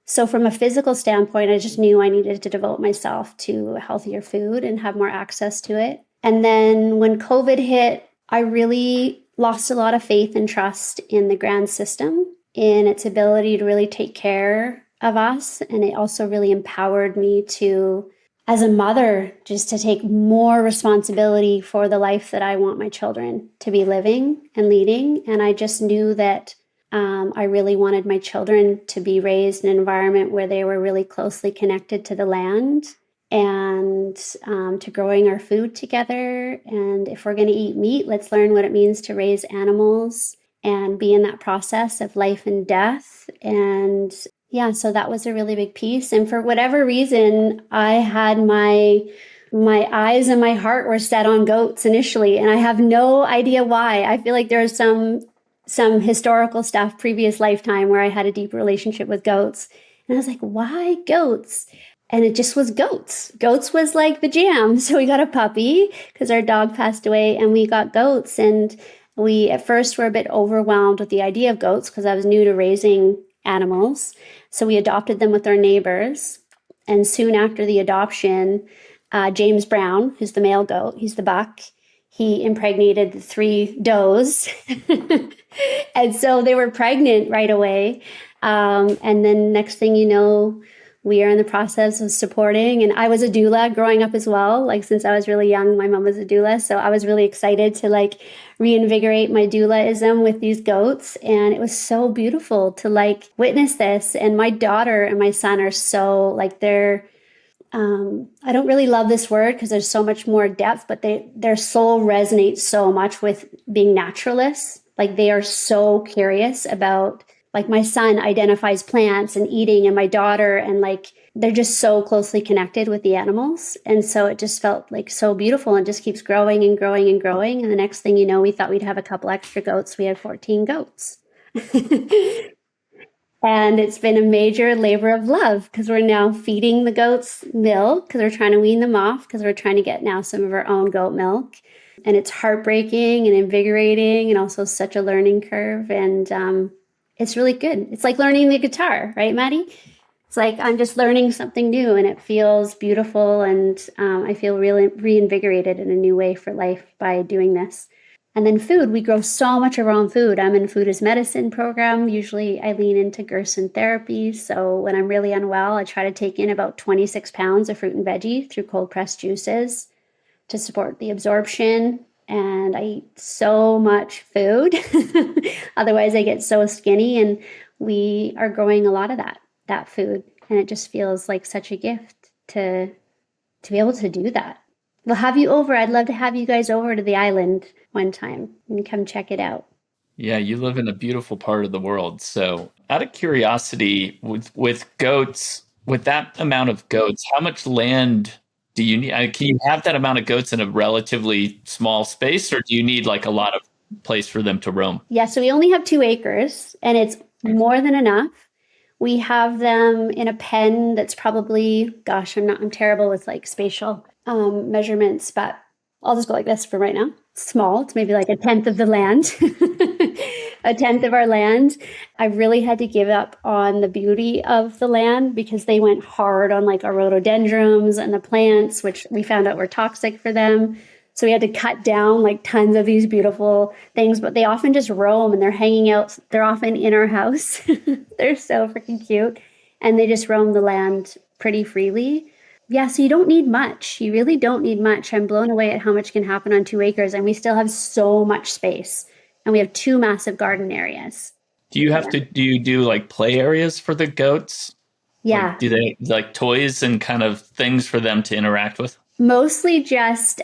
So from a physical standpoint, I just knew I needed to devote myself to healthier food and have more access to it. And then when COVID hit, I really lost a lot of faith and trust in the grand system, in its ability to really take care of us. And it also really empowered me to, as a mother, just to take more responsibility for the life that I want my children to be living and leading. And I just knew that I really wanted my children to be raised in an environment where they were really closely connected to the land and to growing our food together. And if we're going to eat meat, let's learn what it means to raise animals and be in that process of life and death. And so that was a really big piece. And for whatever reason, I had my my eyes and my heart were set on goats initially, and I have no idea why. I feel like there's some historical stuff, previous lifetime, where I had a deep relationship with goats. And I was like, why goats? And it just was goats. Goats was like the jam. So we got a puppy because our dog passed away, and we got goats. And we at first were a bit overwhelmed with the idea of goats because I was new to raising animals. So we adopted them with our neighbors. And soon after the adoption, James Brown, who's the male goat, he's the buck, he impregnated the 3 does. And so they were pregnant right away. And then next thing you know, we are in the process of supporting. And I was a doula growing up as well. Like since I was really young, my mom was a doula. So I was really excited to like reinvigorate my doulaism with these goats. And it was so beautiful to like witness this. And my daughter and my son are so like I don't really love this word because there's so much more depth, but their soul resonates so much with being naturalists. Like they are so curious about, like my son identifies plants and eating, and my daughter, and like they're just so closely connected with the animals. And so it just felt like so beautiful and just keeps growing and growing and growing. And the next thing you know, we thought we'd have a couple extra goats. We had 14 goats. And it's been a major labor of love because we're now feeding the goats milk because we're trying to wean them off because we're trying to get now some of our own goat milk. And it's heartbreaking and invigorating and also such a learning curve. And it's really good. It's like learning the guitar, right, Matti? It's like I'm just learning something new and it feels beautiful. And I feel really reinvigorated in a new way for life by doing this. And then food, we grow so much of our own food. I'm in food as medicine program. Usually I lean into Gerson therapy. So when I'm really unwell, I try to take in about 26 pounds of fruit and veggie through cold pressed juices to support the absorption. And I eat so much food. Otherwise I get so skinny, and we are growing a lot of that food. And it just feels like such a gift to be able to do that. We'll have you over. I'd love to have you guys over to the island one time and come check it out. Yeah, you live in a beautiful part of the world. So out of curiosity, with goats, with that amount of goats, how much land do you need? Can you have that amount of goats in a relatively small space, or do you need like a lot of place for them to roam? Yeah, so we only have 2 acres, and it's more than enough. We have them in a pen that's probably, gosh, I'm terrible with like spatial measurements, but I'll just go like this for right now. It's small. It's maybe like a tenth of the land, a tenth of our land. I really had to give up on the beauty of the land because they went hard on like our rhododendrons and the plants, which we found out were toxic for them. So we had to cut down like tons of these beautiful things, but they often just roam and they're hanging out. They're often in our house. They're so freaking cute. And they just roam the land pretty freely. Yeah, so you don't need much. You really don't need much. I'm blown away at how much can happen on 2 acres, and we still have so much space. And we have 2 massive garden areas. Do you do like play areas for the goats? Yeah. Like, do they like toys and kind of things for them to interact with? Mostly just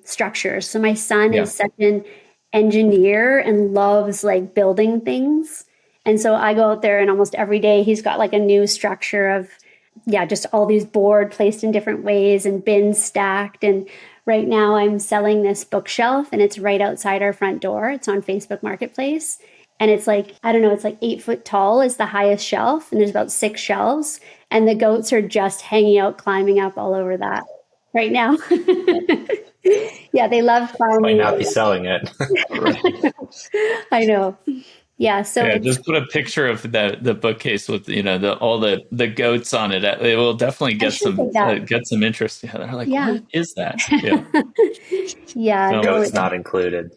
structures. So my son is such an engineer and loves like building things. And so I go out there and almost every day he's got like a new structure of, just all these board placed in different ways and bins stacked. And right now I'm selling this bookshelf, and it's right outside our front door. It's on Facebook Marketplace. And it's like, I don't know, it's like 8 foot tall is the highest shelf. And there's about 6 shelves. And the goats are just hanging out, climbing up all over that right now. Yeah, they love climbing. Might not be selling it. I know. Yeah, so just put a picture of the bookcase with all the goats on it. It will definitely get some interest. Yeah, they're like, what is that? Yeah, no, it's not included.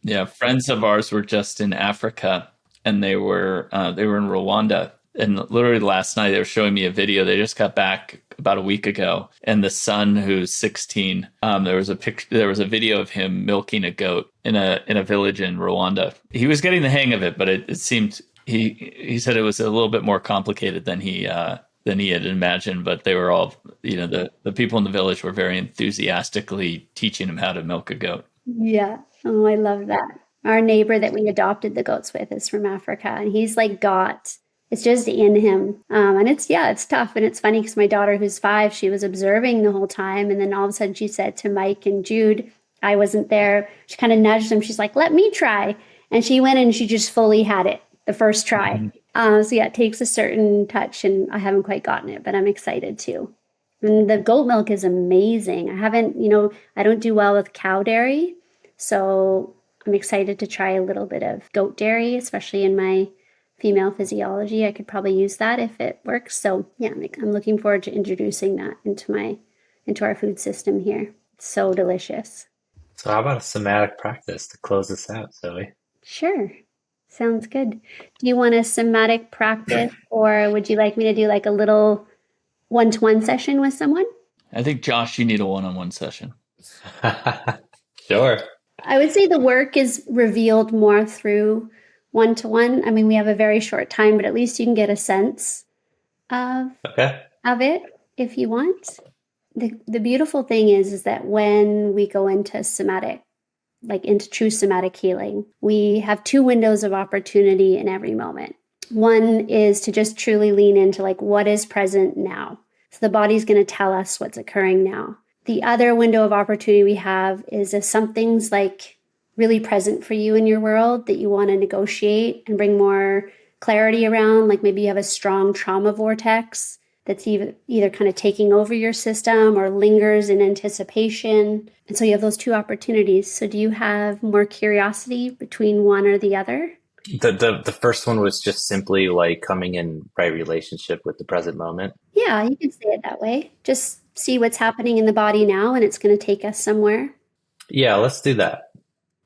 Yeah, friends of ours were just in Africa, and they were in Rwanda. And literally last night, they were showing me a video. They just got back about a week ago, and the son, who's 16, there was a video of him milking a goat in a village in Rwanda. He was getting the hang of it, but it seemed he said it was a little bit more complicated than he had imagined. But they were all, the people in the village were very enthusiastically teaching him how to milk a goat. Yeah. Oh, I love that. Our neighbor that we adopted the goats with is from Africa, and he's like got It's just in him. And it's tough. And it's funny because my daughter, who's 5, she was observing the whole time. And then all of a sudden she said to Mike and Jude, I wasn't there. She kind of nudged them. She's like, let me try. And she went and she just fully had it the first try. So yeah, it takes a certain touch and I haven't quite gotten it, but I'm excited too. And the goat milk is amazing. I don't do well with cow dairy. So I'm excited to try a little bit of goat dairy, especially in my female physiology. I could probably use that if it works. So yeah, I'm looking forward to introducing that into our food system here. It's so delicious. So how about a somatic practice to close this out, Zoe? Sure. Sounds good. Do you want a somatic practice or would you like me to do like a little one-to-one session with someone? I think, Josh, you need a one-on-one session. Sure. I would say the work is revealed more through one-to-one. I mean, we have a very short time, but at least you can get a sense of it if you want. The beautiful thing is that when we go into somatic, like into true somatic healing, we have 2 windows of opportunity in every moment. One is to just truly lean into like what is present now. So the body's going to tell us what's occurring now. The other window of opportunity we have is if something's like really present for you in your world that you want to negotiate and bring more clarity around, like maybe you have a strong trauma vortex that's either kind of taking over your system or lingers in anticipation. And so you have those 2 opportunities. So do you have more curiosity between one or the other? The first one was just simply like coming in right relationship with the present moment. Yeah, you can say it that way. Just see what's happening in the body now, and it's going to take us somewhere. Yeah, let's do that.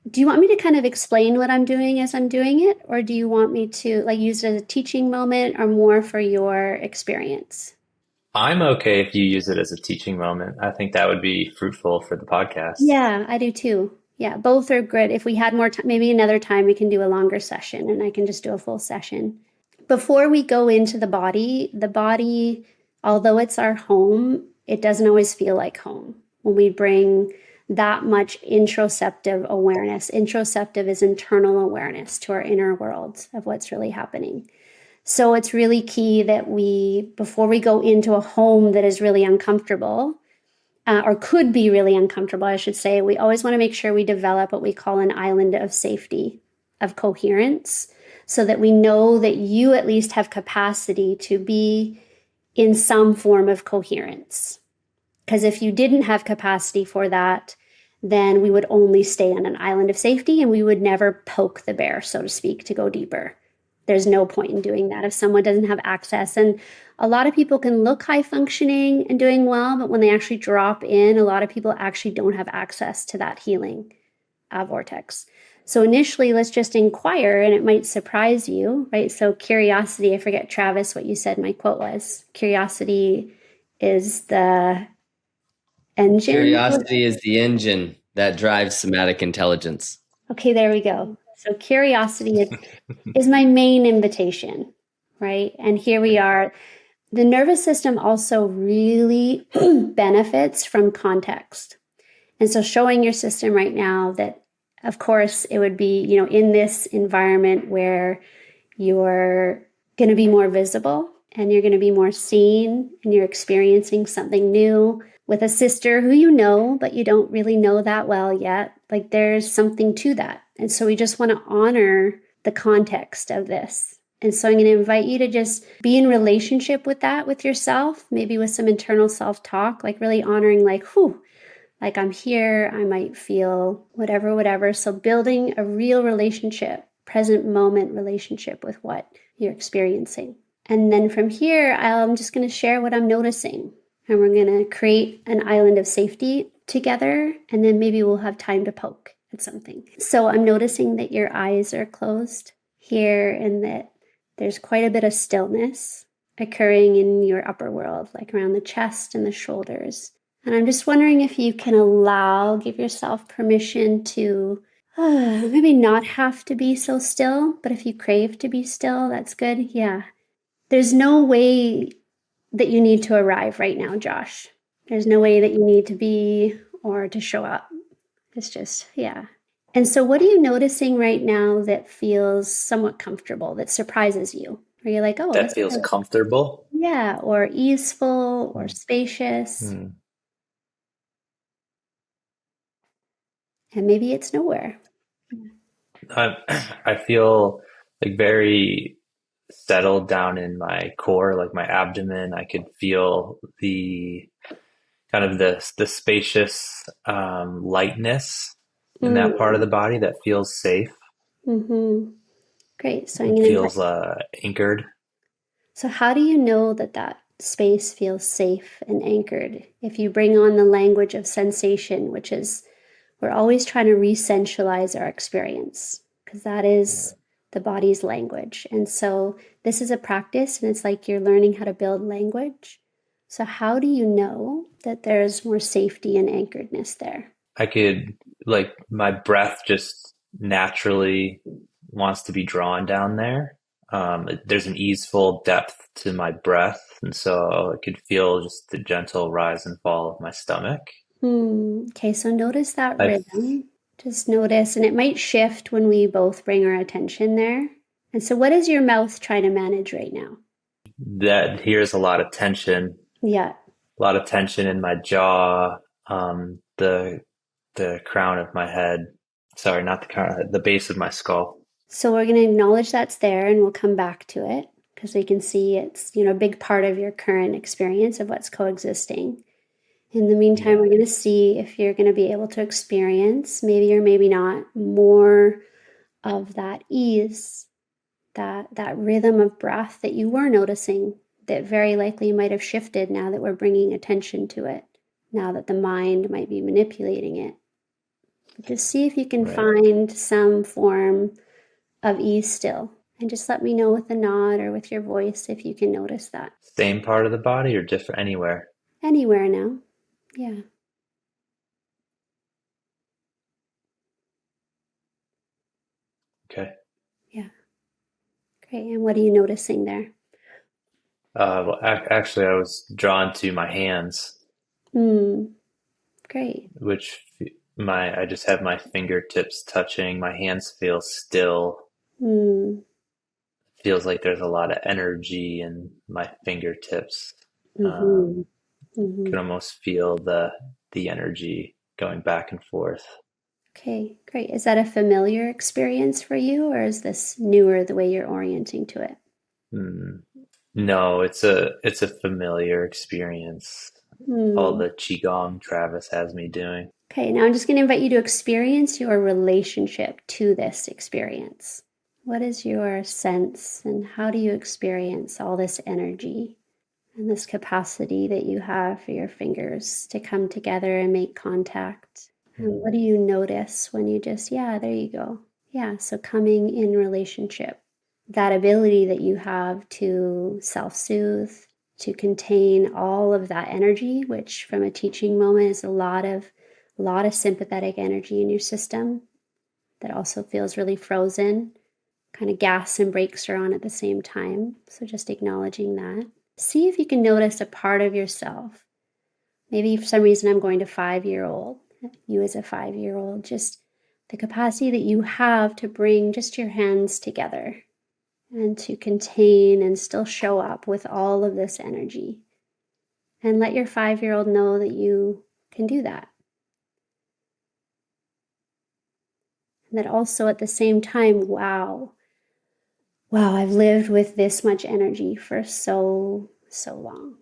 Do you want me to kind of explain what I'm doing as I'm doing it? Or do you want me to like use it as a teaching moment or more for your experience? I'm okay if you use it as a teaching moment. I think that would be fruitful for the podcast. Yeah, I do too. Yeah, both are good. If we had more time, maybe another time we can do a longer session and I can just do a full session. Before we go into the body, although it's our home, it doesn't always feel like home when we bring that much introceptive awareness. Introceptive is internal awareness to our inner world of what's really happening. So it's really key that before we go into a home that is really uncomfortable, or could be really uncomfortable, I should say, we always want to make sure we develop what we call an island of safety, of coherence, so that we know that you at least have capacity to be in some form of coherence. Because if you didn't have capacity for that, then we would only stay on an island of safety and we would never poke the bear, so to speak, to go deeper. There's no point in doing that if someone doesn't have access. And a lot of people can look high functioning and doing well, but when they actually drop in, a lot of people actually don't have access to that healing vortex. So initially, let's just inquire, and it might surprise you, right? So curiosity, I forget, Travis, what you said my quote was. Curiosity is the engine. Curiosity is the engine that drives somatic intelligence. Okay, there we go. So curiosity is my main invitation, right? And here we are. The nervous system also really benefits from context. And so showing your system right now that, of course, it would be, in this environment where you're going to be more visible and you're going to be more seen and you're experiencing something new with a sister who you know, but you don't really know that well yet. Like there's something to that. And so we just want to honor the context of this. And so I'm going to invite you to just be in relationship with that, with yourself, maybe with some internal self-talk, like really honoring like, like I'm here, I might feel whatever. So building a real relationship, present moment relationship with what you're experiencing. And then from here, I'm just going to share what I'm noticing. And we're going to create an island of safety together. And then maybe we'll have time to poke at something. So I'm noticing that your eyes are closed here and that there's quite a bit of stillness occurring in your upper world, like around the chest and the shoulders. And I'm just wondering if you can give yourself permission to maybe not have to be so still, but if you crave to be still, that's good. Yeah. There's no way that you need to arrive right now, Josh. There's no way that you need to be or to show up. It's just, yeah. And so what are you noticing right now that feels somewhat comfortable, that surprises you, where you're like, oh, That this feels is, comfortable. yeah, or easeful or Hmm. spacious. Hmm. And maybe it's nowhere. I, I feel like very settled down in my core, like my abdomen. I could feel the kind of the spacious lightness in that part of Mm. the body that feels safe. Mm-hmm. Great. So I'm It going to invite. feels anchored. So how do you know that that space feels safe and anchored? If you bring on the language of sensation, which is we're always trying to re-sensualize our experience because that is the body's language. And so this is a practice and it's like you're learning how to build language. So how do you know that there's more safety and anchoredness there? I could, like, my breath just naturally wants to be drawn down there. There's an easeful depth to my breath, and so I could feel just the gentle rise and fall of my stomach. Okay, so notice that I rhythm. Just notice, and it might shift when we both bring our attention there. And so, what is your mouth trying to manage right now? that here's Yeah. a lot of tension in my jaw, the crown of my head. Sorry, not the crown, the base of my skull. So, we're going to acknowledge that's there and we'll come back to it because we can see it's, a big part of your current experience of what's coexisting. In the meantime, Yeah, we're going to see if you're going to be able to experience, maybe or maybe not, more of that ease, that rhythm of breath that you were noticing that very likely might have shifted now that we're bringing attention to it, now that the mind might be manipulating it. But just see if you can right. find some form of ease still. And just let me know with a nod or with your voice if you can notice that. Same part of the body or different anywhere? Anywhere now. Yeah. Okay. Yeah. Great. And what are you noticing there? Well, actually, I was drawn to my hands, Hmm. Great. which I just have my fingertips touching. My hands feel still. Hmm. Feels like there's a lot of energy in my fingertips. Mm-hmm. Um, Mm-hmm. can almost feel the energy going back and forth. Okay, great. Is that a familiar experience for you, or is this newer the way you're orienting to it? Hmm. No, it's a familiar experience. All Hmm. the qigong Travis has me doing. Okay, now I'm just going to invite you to experience your relationship to this experience. What is your sense, and how do you experience all this energy and this capacity that you have for your fingers to come together and make contact? And Hmm. what do you notice when you just, yeah, there you go. Yeah, so coming in relationship, that ability that you have to self-soothe, to contain all of that energy, which from a teaching moment is a lot of sympathetic energy in your system that also feels really frozen. Kind of gas and brakes are on at the same time. So just acknowledging that. See if you can notice a part of yourself. Maybe for some reason I'm going to 5-year-old, you as a 5-year-old, just the capacity that you have to bring just your hands together and to contain and still show up with all of this energy. And let your 5-year-old know that you can do that. And that also at the same time, wow, I've lived with this much energy for so, so long.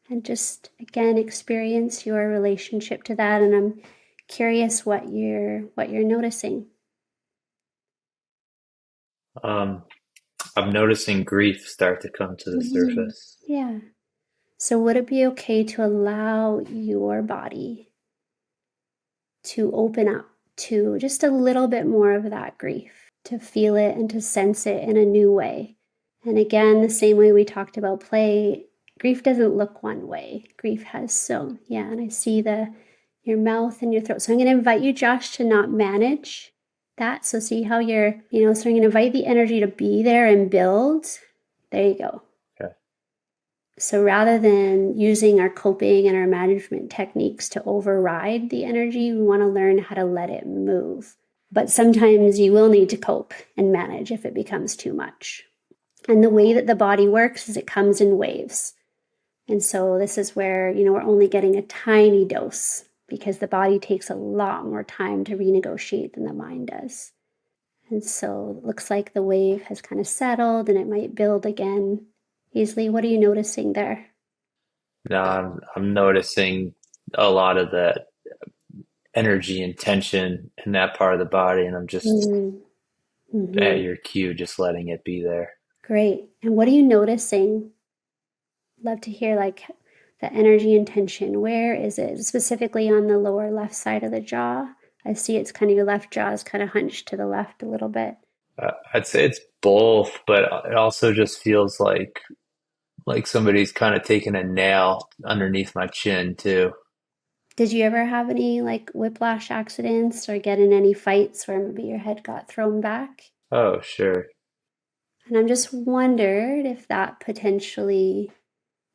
And just again experience your relationship to that. And I'm curious what you're noticing. Um, I'm noticing grief start to come to the Mhm. surface. Yeah. So would it be okay to allow your body to open up to just a little bit more of that grief, to feel it and to sense it in a new way? And again, the same way we talked about play, grief doesn't look one way. Grief has so, yeah, and I see your mouth and your throat. So I'm going to invite you, Josh, to not manage that. So see how so I'm going to invite the energy to be there and build. There you go. Okay. So rather than using our coping and our management techniques to override the energy, we want to learn how to let it move. But sometimes you will need to cope and manage if it becomes too much. And the way that the body works is it comes in waves. And so this is where, we're only getting a tiny dose because the body takes a lot more time to renegotiate than the mind does. And so it looks like the wave has kind of settled and it might build again easily. What are you noticing there? No, I'm noticing a lot of the energy and tension in that part of the body, and I'm just Mm-hmm. at your cue, just letting it be there. Great. And what are you noticing? Love to hear like the energy and tension. Where is it? Specifically on the lower left side of the jaw. I see it's kind of your left jaw is kind of hunched to the left a little bit. I'd say it's both, but it also just feels like somebody's kind of taking a nail underneath my chin too. Did you ever have any like whiplash accidents or get in any fights where maybe your head got thrown back? Oh, sure. And I'm just wondered if that potentially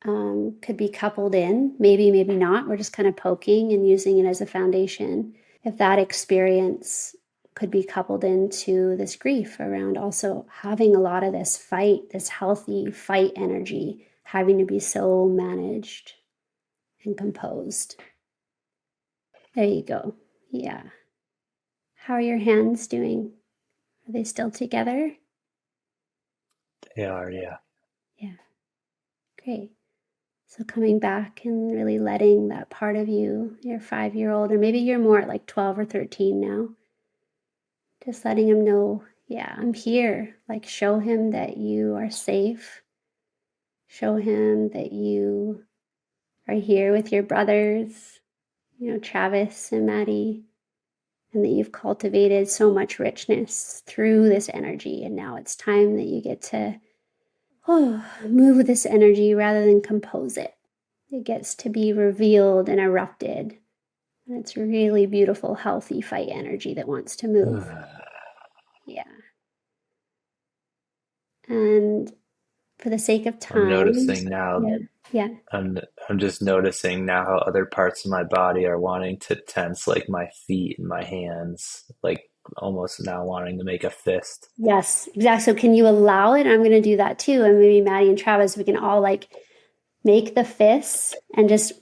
could be coupled in. Maybe, maybe not. We're just kind of poking and using it as a foundation. If that experience could be coupled into this grief around also having a lot of this fight, this healthy fight energy, having to be so managed and composed. There you go. Yeah. How are your hands doing? Are they still together? They are, yeah. Yeah. Great. So coming back and really letting that part of you, your 5-year-old, or maybe you're more at like 12 or 13 now, just letting him know, yeah, I'm here. Like show him that you are safe. Show him that you are here with your brothers, Travis and Matti, and that you've cultivated so much richness through this energy. And now it's time that you get to move this energy rather than compose it. It gets to be revealed and erupted. And it's really beautiful, healthy fight energy that wants to move. Yeah. And for the sake of I'm time, noticing now. yeah. I'm just noticing now how other parts of my body are wanting to tense, like my feet and my hands, like almost now wanting to make a fist. Yes, exactly. So can you allow it? I'm going to do that too. And maybe Matti and Travis, we can all like make the fists and just,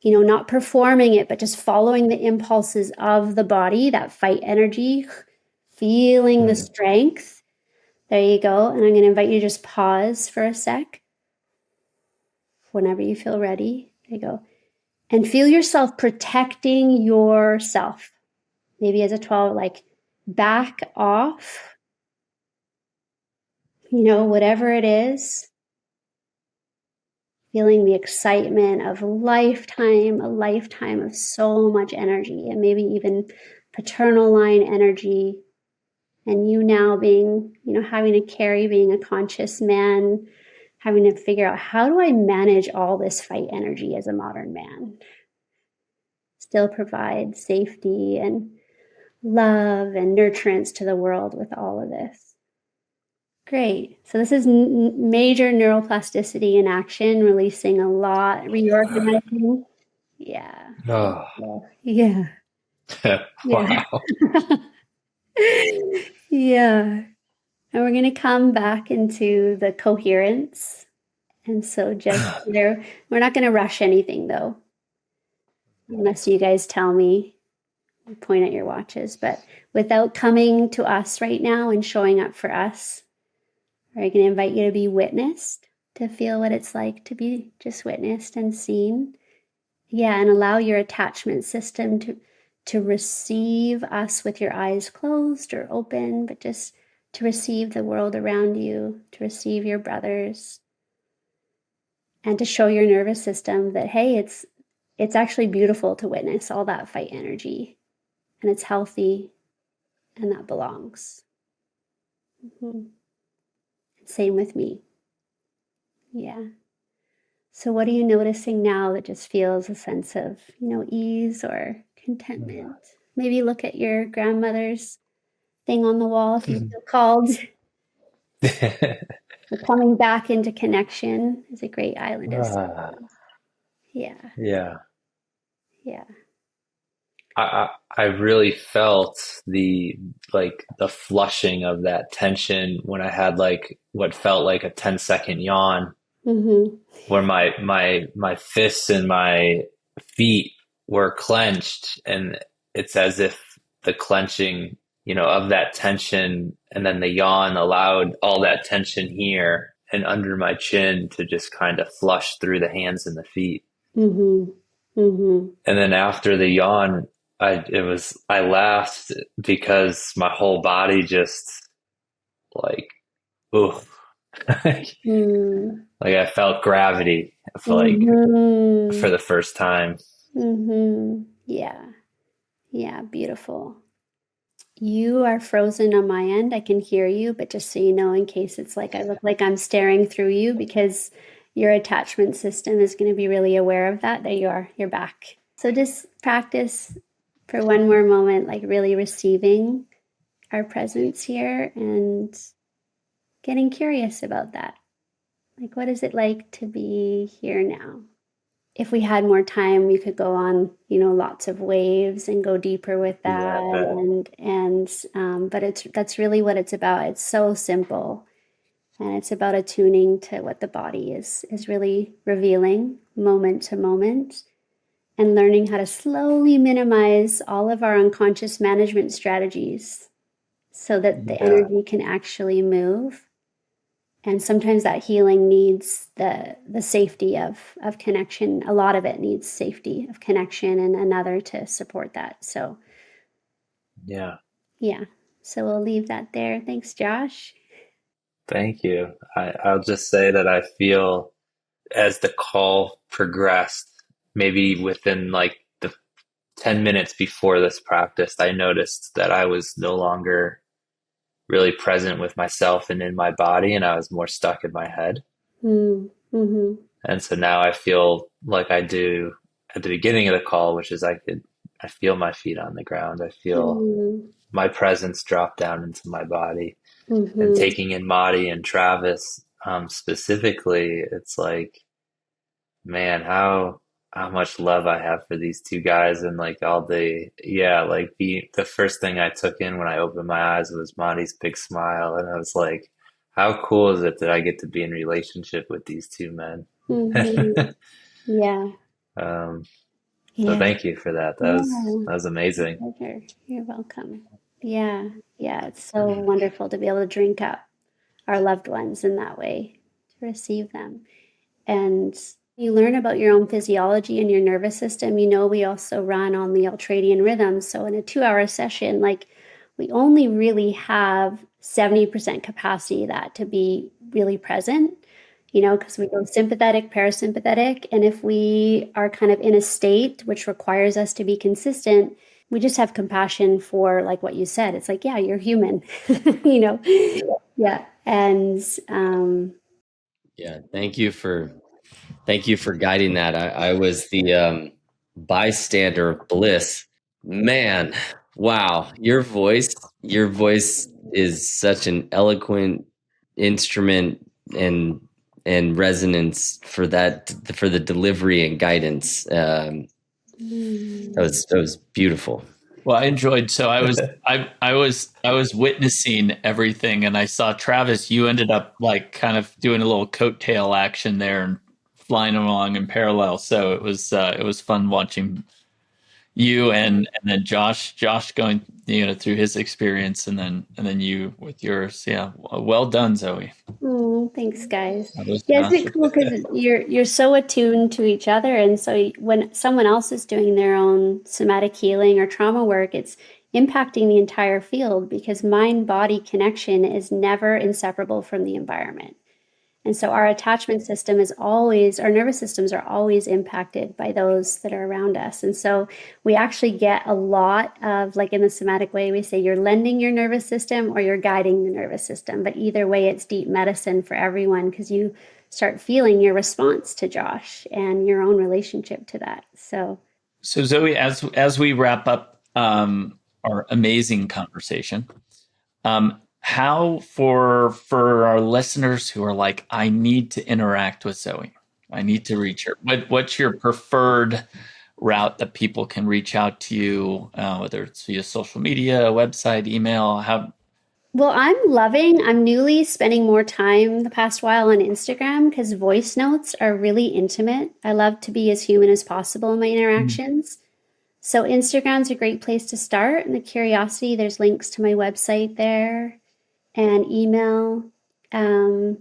not performing it, but just following the impulses of the body, that fight energy, feeling the strength. There you go. And I'm going to invite you to just pause for a sec whenever you feel ready. There you go. And feel yourself protecting yourself. Maybe as a 12, like back off, whatever it is. Feeling the excitement of a lifetime of so much energy, and maybe even paternal line energy. And you now being, having to carry, being a conscious man, having to figure out, how do I manage all this fight energy as a modern man? Still provide safety and love and nurturance to the world with all of this. Great. So this is major neuroplasticity in action, releasing a lot, reorganizing. Yeah. Oh, Yeah. Yeah. wow. Yeah. And we're going to come back into the coherence. And so just there, we're not going to rush anything though, unless you guys tell me, point at your watches. But without coming to us right now and showing up for us, we're going to invite you to be witnessed, to feel what it's like to be just witnessed and seen. Yeah, and allow your attachment system to receive us with your eyes closed or open, but just to receive the world around you, to receive your brothers, and to show your nervous system that, hey, it's actually beautiful to witness all that fight energy, and it's healthy, and that belongs. Mm-hmm. Same with me. Yeah. So what are you noticing now that just feels a sense of, ease or contentment? Maybe look at your grandmother's thing on the wall if you feel called. But coming back into connection is a great island of Ah, silence. Yeah, yeah. yeah. I really felt the flushing of that tension when I had like what felt like a 10-second yawn, Mm-hmm. where my fists and my feet were clenched, and it's as if the clenching, of that tension and then the yawn allowed all that tension here and under my chin to just kind of flush through the hands and the feet. Mm-hmm. Mm-hmm. And then after the yawn, I laughed because my whole body just like, ooh, like Mm. I felt gravity for Mm-hmm. for the first time. Mm-hmm. Yeah. Yeah. Beautiful. You are frozen on my end. I can hear you, but just so you know, in case it's like I look like I'm staring through you, because your attachment system is going to be really aware of that. There you are. You're back. So just practice for one more moment, like really receiving our presence here and getting curious about that. Like, what is it like to be here now? If we had more time, we could go on, lots of waves and go deeper with Yeah, I that. bet. But that's really what it's about. It's so simple, and it's about attuning to what the body is really revealing moment to moment, and learning how to slowly minimize all of our unconscious management strategies so that the Yeah, energy can actually move. And sometimes that healing needs the safety of connection. A lot of it needs safety of connection and another to support that. So yeah. yeah. So we'll leave that there. Thanks, Josh. Thank you. I'll just say that I feel as the call progressed, maybe within like the 10 minutes before this practice, I noticed that I was no longer really present with myself and in my body, and I was more stuck in my head. Mm-hmm. And so now I feel like I do at the beginning of the call, which is I feel my feet on the ground. I feel Mm-hmm. my presence drop down into my body. And Mm-hmm. taking in Matti and Travis, specifically, it's like, man, how much love I have for these two guys, and like all like the first thing I took in when I opened my eyes was Matti's big smile, and I was like, how cool is it that I get to be in relationship with these two men? Mm-hmm. Yeah. Um, so Yeah. thank you for that. Yeah. That was My amazing. pleasure. You're welcome. Yeah. Yeah. It's so wonderful to be able to drink up our loved ones in that way, to receive them. And you learn about your own physiology and your nervous system. We also run on the ultradian rhythm. So in a 2-hour session, like, we only really have 70% capacity of that to be really present, because we go sympathetic, parasympathetic. And if we are kind of in a state which requires us to be consistent, we just have compassion for, like what you said. It's like, yeah, you're human, you know? Yeah. And Yeah, thank you for guiding that. I was the bystander of bliss. Man, wow, your voice is such an eloquent instrument and resonance for the delivery and guidance. That was beautiful. Well, I enjoyed. So I was witnessing everything, and I saw Travis. You ended up like kind of doing a little coattail action there and flying along in parallel. So it was fun watching you and then Josh going through his experience, and then you with yours. Yeah, well done, Zoe. oh, thanks, guys. That was Yeah, isn't it cool masterful. because you're so attuned to each other, and so when someone else is doing their own somatic healing or trauma work, it's impacting the entire field, because mind-body connection is never inseparable from the environment. And so our attachment system is always, our nervous systems are always impacted by those that are around us. And so we actually get a lot of, like in the somatic way, we say you're lending your nervous system or you're guiding the nervous system. But either way, it's deep medicine for everyone, because you start feeling your response to Josh and your own relationship to that. So Zoe, as we wrap up our amazing conversation, how for our listeners who are like, I need to interact with Zoe, I need to reach her. What's your preferred route that people can reach out to you, whether it's via social media, website, email? Well, I'm newly spending more time the past while on Instagram because voice notes are really intimate. I love to be as human as possible in my interactions. So Instagram's a great place to start. And the curiosity, there's links to my website there and email. And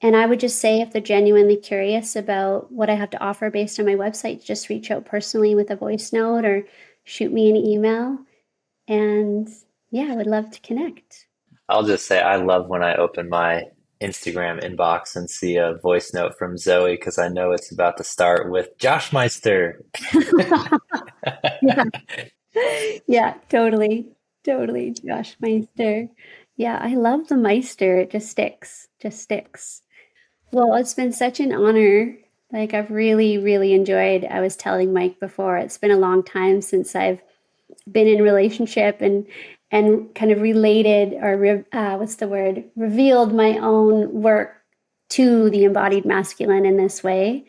I would just say if they're genuinely curious about what I have to offer based on my website, just reach out personally with a voice note or shoot me an email. And yeah, I would love to connect. I'll just say I love when I open my Instagram inbox and see a voice note from Zoe because I know it's about to start with Josh Meister. Yeah. Yeah, totally. Totally. Josh Meister. Yeah, I love the Meister. It just sticks. Just sticks. Well, it's been such an honor. Like I've really, really enjoyed. I was telling Mike before, it's been a long time since I've been in a relationship and kind of related or revealed my own work to the embodied masculine in this way.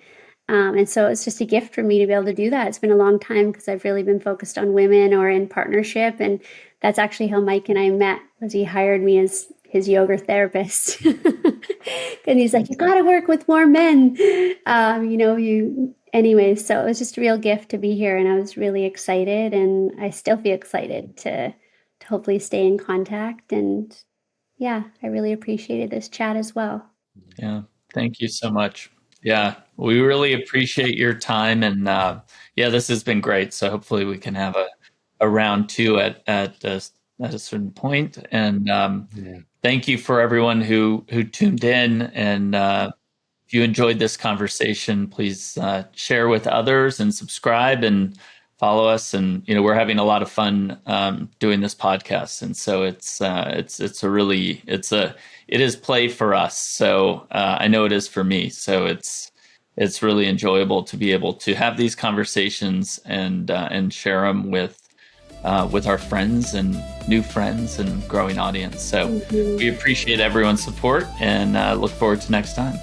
And so it's just a gift for me to be able to do that. It's been a long time because I've really been focused on women or in partnership. And that's actually how Mike and I met, was he hired me as his yoga therapist. And he's like, you got to work with more men. Anyways, so it was just a real gift to be here. And I was really excited. And I still feel excited to hopefully stay in contact. And yeah, I really appreciated this chat as well. Yeah, thank you so much. Yeah, we really appreciate your time. And this has been great. So hopefully we can have a round two at a certain point. And thank you for everyone who tuned in. And if you enjoyed this conversation, please share with others and subscribe and follow us. And we're having a lot of fun doing this podcast, and so it is play for us. So I know it is for me. So it's really enjoyable to be able to have these conversations and share them with our friends and new friends and growing audience. So we appreciate everyone's support and look forward to next time.